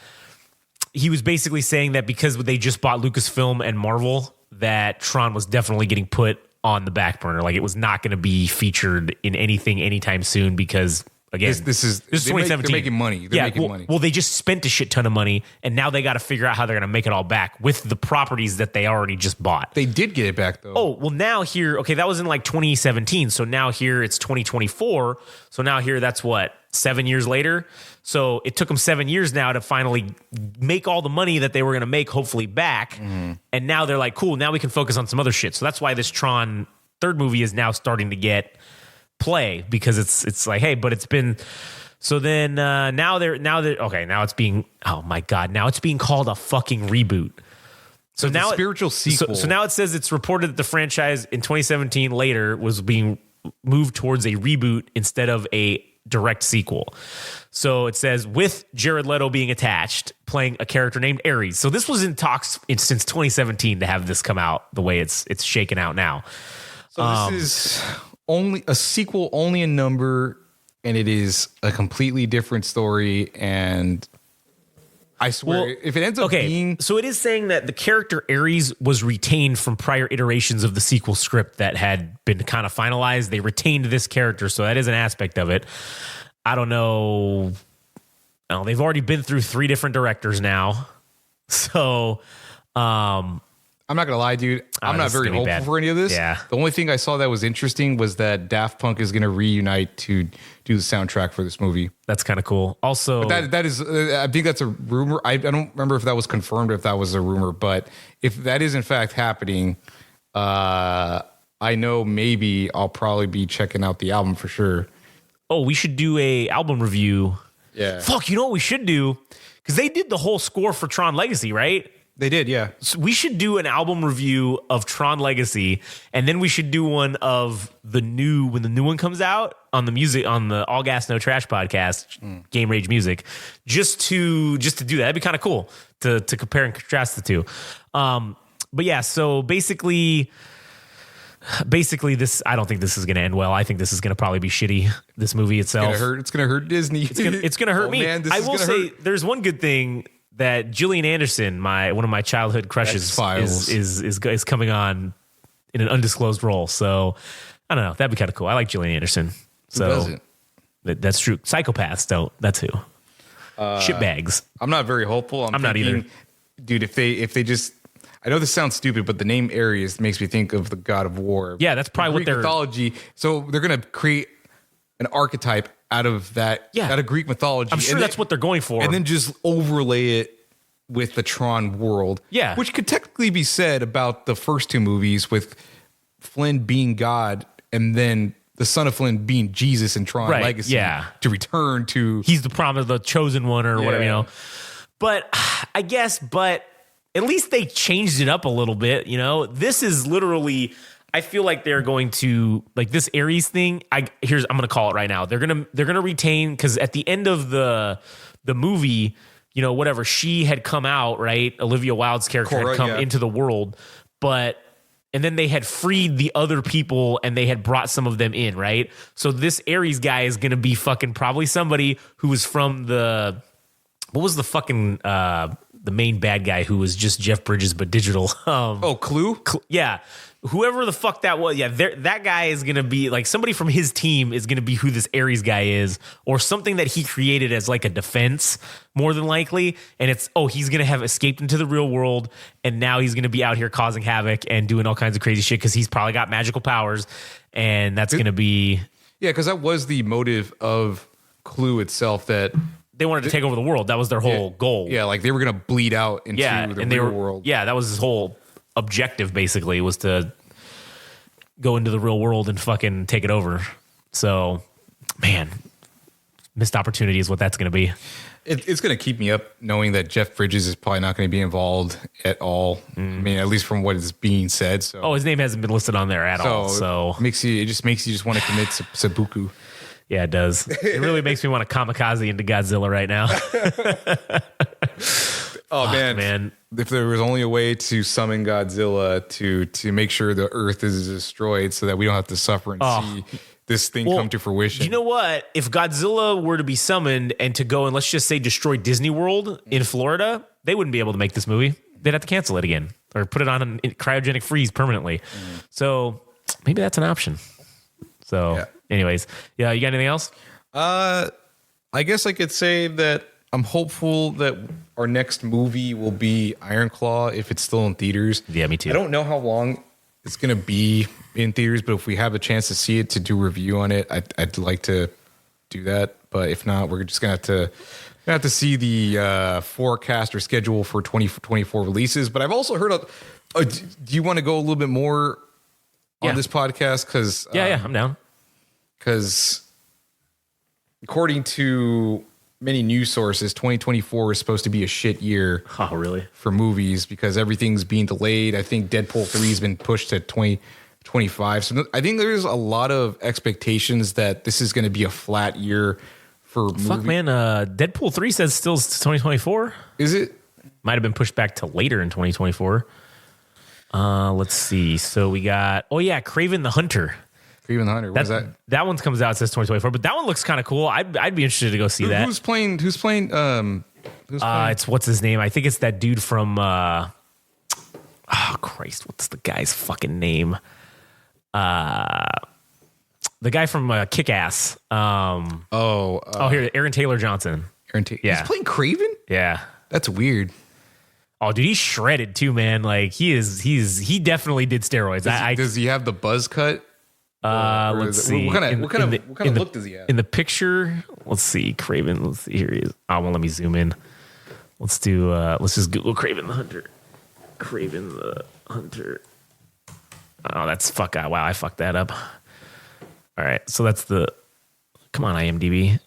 he was basically saying that because they just bought Lucasfilm and Marvel, that Tron was definitely getting put on the back burner. Like it was not going to be featured in anything anytime soon because, again, this is 2017. They're making money. They're making money. Well, they just spent a shit ton of money, and now they got to figure out how they're going to make it all back with the properties that they already just bought. They did get it back, though. Oh, well, now here, okay, that was in like 2017. So now here it's 2024. So now here, that's what, 7 years later? So it took them 7 years now to finally make all the money that they were going to make, hopefully back. Mm-hmm. And now they're like, cool, now we can focus on some other shit. So that's why this Tron third movie is now starting to get play, because it's like, hey, but it's been. So then now it's being, oh my God, now it's being called a fucking reboot. So now spiritual sequel. So now it says it's reported that the franchise in 2017 later was being moved towards a reboot instead of a direct sequel. So it says with Jared Leto being attached, playing a character named Ares. So this was in talks since 2017 to have this come out the way it's shaken out now. So this is only a sequel, only in number, and it is a completely different story. And I swear, if it ends up being... So it is saying that the character Ares was retained from prior iterations of the sequel script that had been kind of finalized. They retained this character, so that is an aspect of it. I don't know. They've already been through 3 different directors now. So... I'm not gonna lie, dude. I'm not this is very gonna be hopeful bad. for any of this. Yeah. The only thing I saw that was interesting was that Daft Punk is gonna reunite to do the soundtrack for this movie. That's kind of cool. Also, That is, I think that's a rumor. I don't remember if that was confirmed or if that was a rumor. But if that is in fact happening, I know maybe I'll probably be checking out the album for sure. oh, we should do a album review. Yeah. Fuck, you know what we should do? Because they did the whole score for Tron Legacy, right? They did, yeah. So we should do an album review of Tron Legacy, and then we should do one of when the new one comes out on the All Gas No Trash podcast, Game Rage Music, just to do that. That'd be kind of cool to compare and contrast the two. But yeah, so basically this, I don't think this is going to end well. I think this is going to probably be shitty. This movie itself, It's gonna hurt Disney. it's gonna hurt me. Man, I will say there's one good thing that Gillian Anderson, one of my childhood crushes, X-Files. is coming on in an undisclosed role. So I don't know. That'd be kind of cool. I like Gillian Anderson. So doesn't? That's true. Psychopaths don't. That's who. Shitbags. I'm not very hopeful. I'm not either. Dude, if they just, I know this sounds stupid, but the name Ares makes me think of the God of War. Yeah, that's probably what Greek they're. mythology. So they're gonna create an archetype out of that, out of Greek mythology. I'm sure that's what they're going for. And then just overlay it with the Tron world. Yeah. Which could technically be said about the first two movies, with Flynn being God and then the son of Flynn being Jesus in Tron Right, Legacy. yeah. To return to. He's the promise, the chosen one, or whatever, Yeah. But I guess, at least they changed it up a little bit. This is literally. I feel like they're going to, like, this Ares thing. I'm going to call it right now. They're gonna retain, because at the end of the movie, whatever, she had come out, right? Olivia Wilde's character Cora, had come yeah. into the world, and then they had freed the other people and they had brought some of them in, right? So this Ares guy is going to be fucking probably somebody who was from what was the fucking, the main bad guy who was just Jeff Bridges but digital? Clue? Yeah. Whoever the fuck that was, that guy is going to be, like, somebody from his team is going to be who this Ares guy is, or something that he created as, like, a defense, more than likely. And it's, he's going to have escaped into the real world, and now he's going to be out here causing havoc and doing all kinds of crazy shit because he's probably got magical powers, and that's going to be... Yeah, because that was the motive of Clue itself, that... They wanted to take over the world. That was their whole goal. Yeah, like they were going to bleed out into the real world. Yeah, that was his whole objective, basically, was to go into the real world and fucking take it over. So, man, missed opportunity is what that's going to be. It's going to keep me up knowing that Jeff Bridges is probably not going to be involved at all. I mean, at least from what is being said. So, his name hasn't been listed on there at all. So it just makes you just want to commit seppuku. Yeah, it does. It really makes me want to kamikaze into Godzilla right now. Man. If there was only a way to summon Godzilla to make sure the Earth is destroyed so that we don't have to suffer and see this thing come to fruition. You know what? If Godzilla were to be summoned and to go and, let's just say, destroy Disney World in Florida, they wouldn't be able to make this movie. They'd have to cancel it again or put it on a cryogenic freeze permanently. So maybe that's an option. So anyways, you got anything else? I guess I could say that I'm hopeful that our next movie will be Iron Claw if it's still in theaters. Yeah, me too. I don't know how long it's going to be in theaters, but if we have a chance to see it, to do a review on it, I'd like to do that. But if not, we're just going to have to see the forecast or schedule for 2024 releases. But I've also heard do you want to go a little bit more on this podcast? Because I'm down. Because according to many news sources, 2024 is supposed to be a shit year. Oh, really? For movies, because everything's being delayed. I think Deadpool 3 has been pushed to 2025. So I think there's a lot of expectations that this is going to be a flat year for movies. Fuck, man. Deadpool 3 says still 2024. Is it? Might have been pushed back to later in 2024. Let's see. So we got, Kraven the Hunter. Kraven the Hunter. What is that? That one comes out, it says 2024, but that one looks kind of cool. I'd be interested to go see that. Who's playing? It's what's his name? I think it's that dude from oh Christ, what's the guy's fucking name? The guy from Kick-Ass. Here, Aaron Taylor Johnson. He's playing Kraven? Yeah. That's weird. Oh, dude, he's shredded too, man. Like he definitely did steroids. Does he have the buzz cut? Let's see. What kind of look does he have? In the picture, let's see. Craven. Let's see. Here he is. Oh, well, let me zoom in. Let's just Google Craven the Hunter. Craven the Hunter. Oh, that's fuck. Wow, I fucked that up. All right, so that's come on, IMDb.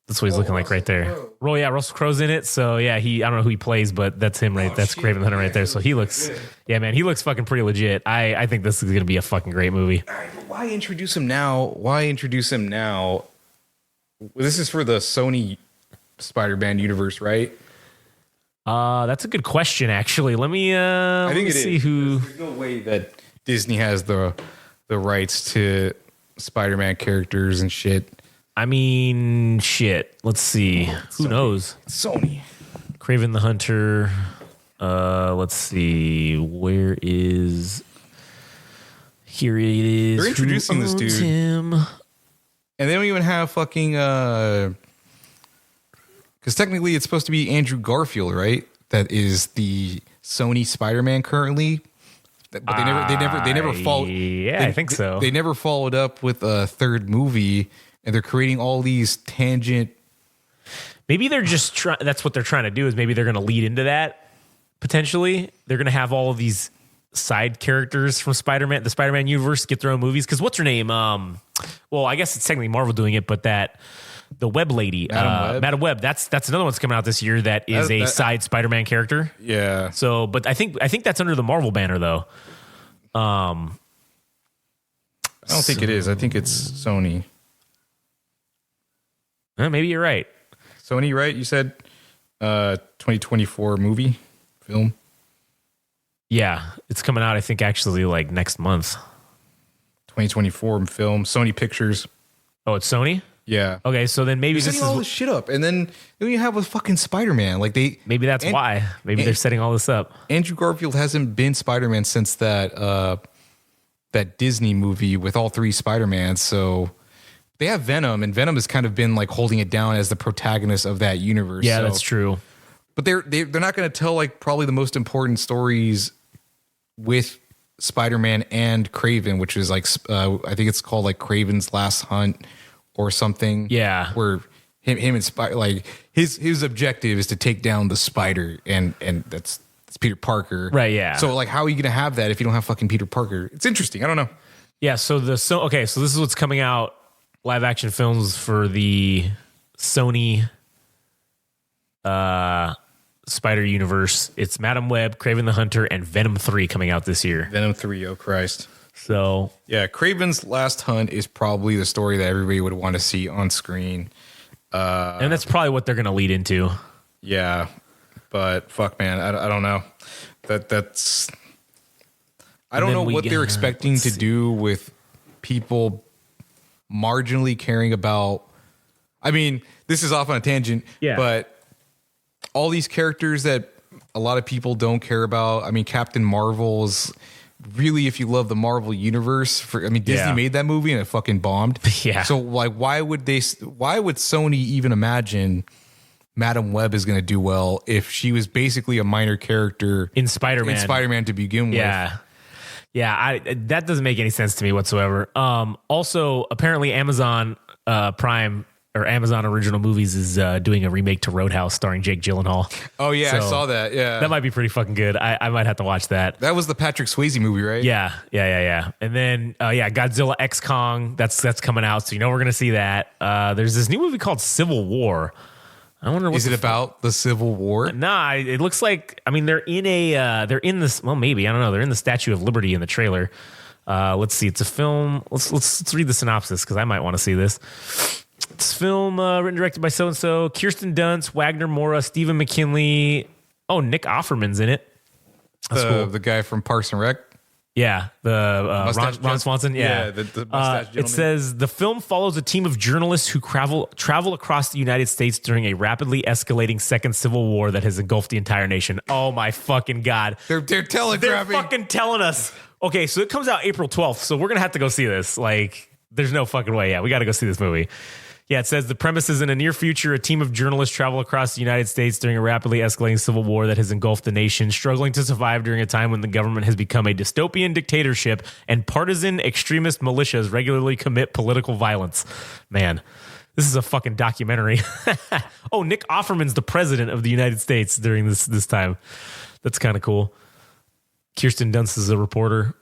That's what he's looking like right there. Russell Crowe's in it. So yeah, I don't know who he plays, but that's him right. That's Craven the Hunter right there. So he looks, yeah, man, he looks fucking pretty legit. I think this is gonna be a fucking great movie. All right, but why introduce him now? This is for the Sony Spider-Man universe, right? That's a good question, actually. Let me see who. There's no way that Disney has the rights to Spider-Man characters and shit. I mean, shit. Let's see. Who knows? Sony. Craven the Hunter. Let's see. Where is? Here it is. They're introducing this dude. Him? And they don't even have fucking. Because technically, it's supposed to be Andrew Garfield, right? That is the Sony Spider-Man currently. But they never followed. Yeah, I think so. They never followed up with a third movie. And they're creating all these tangent. Maybe they're just trying. That's what they're trying to do. Is maybe they're going to lead into that. Potentially, they're going to have all of these side characters from Spider-Man, the Spider-Man universe, get their own movies. Because what's her name? Well, I guess it's technically Marvel doing it, but the Web lady, Madam Web. That's another one that's coming out this year. That is a side Spider-Man character. Yeah. So, but I think that's under the Marvel banner though. I don't think it is. I think it's Sony. Maybe you're right. Sony, right? You said 2024 movie film. Yeah, it's coming out. I think actually like next month. 2024 film. Sony Pictures. Oh, it's Sony. Yeah. Okay, so then maybe they're this setting all this shit up, and then you have a fucking Spider-Man. Like maybe that's why. Maybe they're setting all this up. Andrew Garfield hasn't been Spider-Man since that Disney movie with all three Spider-Mans. So. They have Venom, and Venom has kind of been like holding it down as the protagonist of that universe. Yeah, that's true. But they're not going to tell like probably the most important stories with Spider-Man and Kraven, which is like I think it's called like Kraven's Last Hunt or something. Yeah, where him and Spider, like his objective is to take down the Spider, and that's Peter Parker. Right. Yeah. So like, how are you going to have that if you don't have fucking Peter Parker? It's interesting. I don't know. Yeah. So so this is what's coming out. Live action films for the Sony Spider Universe. It's Madam Web, Kraven the Hunter, and Venom 3 coming out this year. Venom 3, oh Christ. So yeah, Kraven's Last Hunt is probably the story that everybody would want to see on screen. And that's probably what they're going to lead into. Yeah, but fuck, man, I don't know. That's I don't know what they're expecting to do with people marginally caring about. I mean, this is off on a tangent, but all these characters that a lot of people don't care about. I mean, Captain Marvel's really, if you love the Marvel universe, Disney made that movie and it fucking bombed. Yeah. So like, why would Sony even imagine Madam Web is going to do well if she was basically a minor character in Spider-Man to begin with? Yeah, that doesn't make any sense to me whatsoever. Also, apparently Amazon Prime or Amazon Original Movies is doing a remake to Roadhouse starring Jake Gyllenhaal. Oh, yeah, so I saw that. Yeah. That might be pretty fucking good. I might have to watch that. That was the Patrick Swayze movie, right? Yeah. And then, Godzilla X Kong, that's coming out. So, we're going to see that. There's this new movie called Civil War. I wonder is it about the Civil War? Nah, it looks like, they're in this, well, maybe, I don't know. They're in the Statue of Liberty in the trailer. Let's see. It's a film. Let's read the synopsis because I might want to see this. It's a film written and directed by so-and-so. Kirsten Dunst, Wagner Moura, Stephen McKinley. Oh, Nick Offerman's in it. That's cool. The guy from Parks and Rec? Yeah, the Ron Swanson. Yeah, the mustache gentleman. It says the film follows a team of journalists who travel across the United States during a rapidly escalating second civil war that has engulfed the entire nation. Oh my fucking god! They're telegraphing. They're fucking telling us. Okay, so it comes out April 12th. So we're gonna have to go see this. Like, there's no fucking way. Yeah, we got to go see this movie. Yeah, it says the premise is in a near future, a team of journalists travel across the United States during a rapidly escalating civil war that has engulfed the nation, struggling to survive during a time when the government has become a dystopian dictatorship and partisan extremist militias regularly commit political violence. Man, this is a fucking documentary. Oh, Nick Offerman's the president of the United States during this time. That's kind of cool. Kirsten Dunst is a reporter.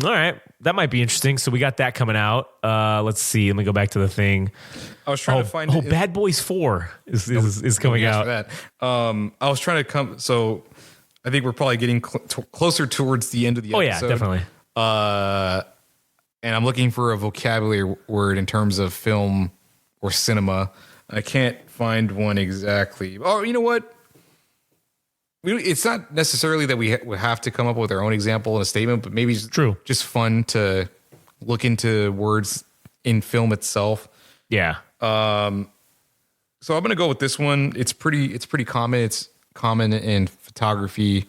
All right, that might be interesting. So we got that coming out. Let's see. Let me go back to the thing. I was trying to find. Bad Boys 4 is coming out. That. I was trying to come. So I think we're probably getting closer towards the end of the episode. Oh yeah, definitely. And I'm looking for a vocabulary word in terms of film or cinema. I can't find one exactly. Oh, you know what? It's not necessarily that we have to come up with our own example and a statement, but maybe it's just fun to look into words in film itself. Yeah. So I'm going to go with this one. It's pretty common. It's common in photography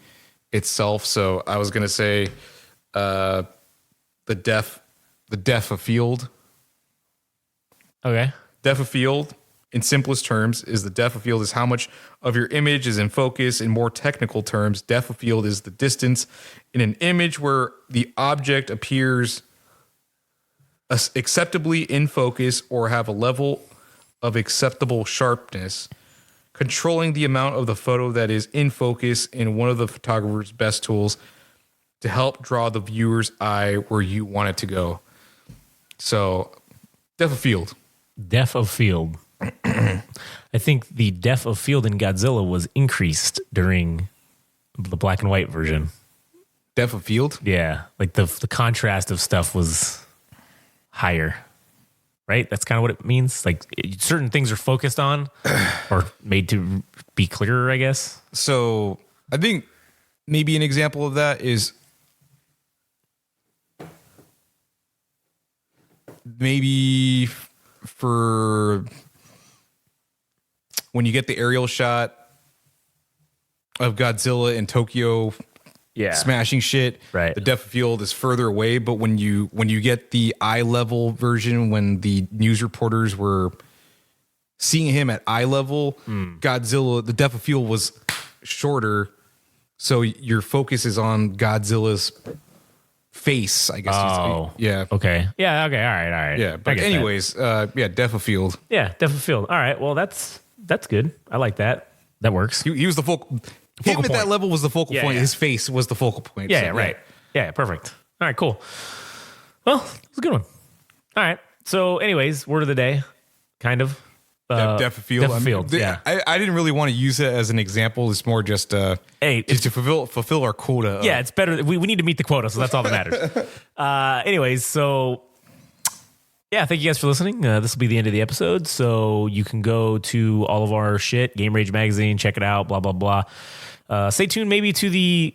itself. So I was going to say the depth of field. Okay. Depth of field, in simplest terms, is the depth of field is how much of your image is in focus. In more technical terms, depth of field is the distance in an image where the object appears acceptably in focus or have a level of acceptable sharpness, controlling the amount of the photo that is in focus in one of the photographer's best tools to help draw the viewer's eye where you want it to go. So, depth of field. Depth of field. I think the depth of field in Godzilla was increased during the black and white version. Depth of field? Yeah, like the contrast of stuff was higher, right? That's kind of what it means. Like certain things are focused on or made to be clearer, I guess. So I think maybe an example of that is maybe for when you get the aerial shot of Godzilla in Tokyo smashing shit, right? The depth of field is further away, but when you get the eye level version, when the news reporters were seeing him at eye level, Godzilla, the depth of field was shorter, so your focus is on Godzilla's face, I guess. Oh, yeah. Okay. Yeah. Okay. All right. Yeah. But anyways, depth of field. Yeah, depth of field. All right. Well, that's good. I like that. That works. He was the focal. Him at that level was the focal point. Yeah. His face was the focal point. Yeah. Right. Yeah. Perfect. All right. Cool. Well, it was a good one. All right. So, anyways, word of the day, kind of. Depth of field. Depth of field. Yeah. I didn't really want to use it as an example. It's more just to fulfill our quota. Yeah, it's better. We need to meet the quota, so that's all that matters. Anyways, so yeah, thank you guys for listening. This will be the end of the episode, so you can go to all of our shit, Game Rage Magazine, check it out, blah, blah, blah. Stay tuned maybe to the,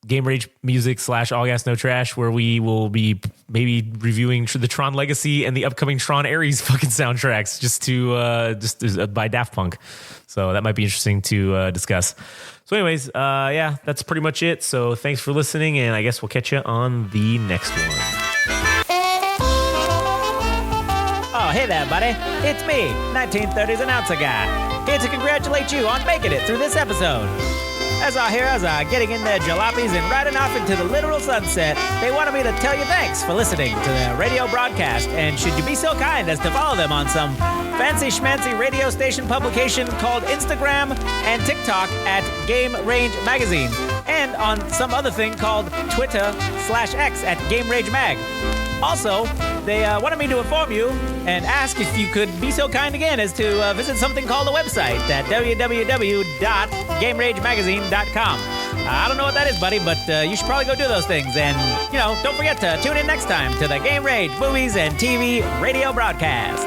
Game Rage Music / All Gas No Trash, where we will be maybe reviewing the Tron Legacy and the upcoming Tron Ares fucking soundtracks just by Daft Punk. So that might be interesting to discuss. So anyways, that's pretty much it. So thanks for listening, and I guess we'll catch you on the next one. Oh, hey there, buddy. It's me, 1930s announcer guy, here to congratulate you on making it through this episode. As our heroes are getting in their jalopies and riding off into the literal sunset, they wanted me to tell you thanks for listening to their radio broadcast, and should you be so kind as to follow them on some fancy schmancy radio station publication called Instagram and TikTok at Game Range Magazine, and on some other thing called Twitter/X at Game Rage Mag. Also, they wanted me to inform you and ask if you could be so kind again as to visit something called a website at www.GameRageMagazine.com. I don't know what that is, buddy, but you should probably go do those things. And, don't forget to tune in next time to the Game Rage Movies and TV radio broadcast.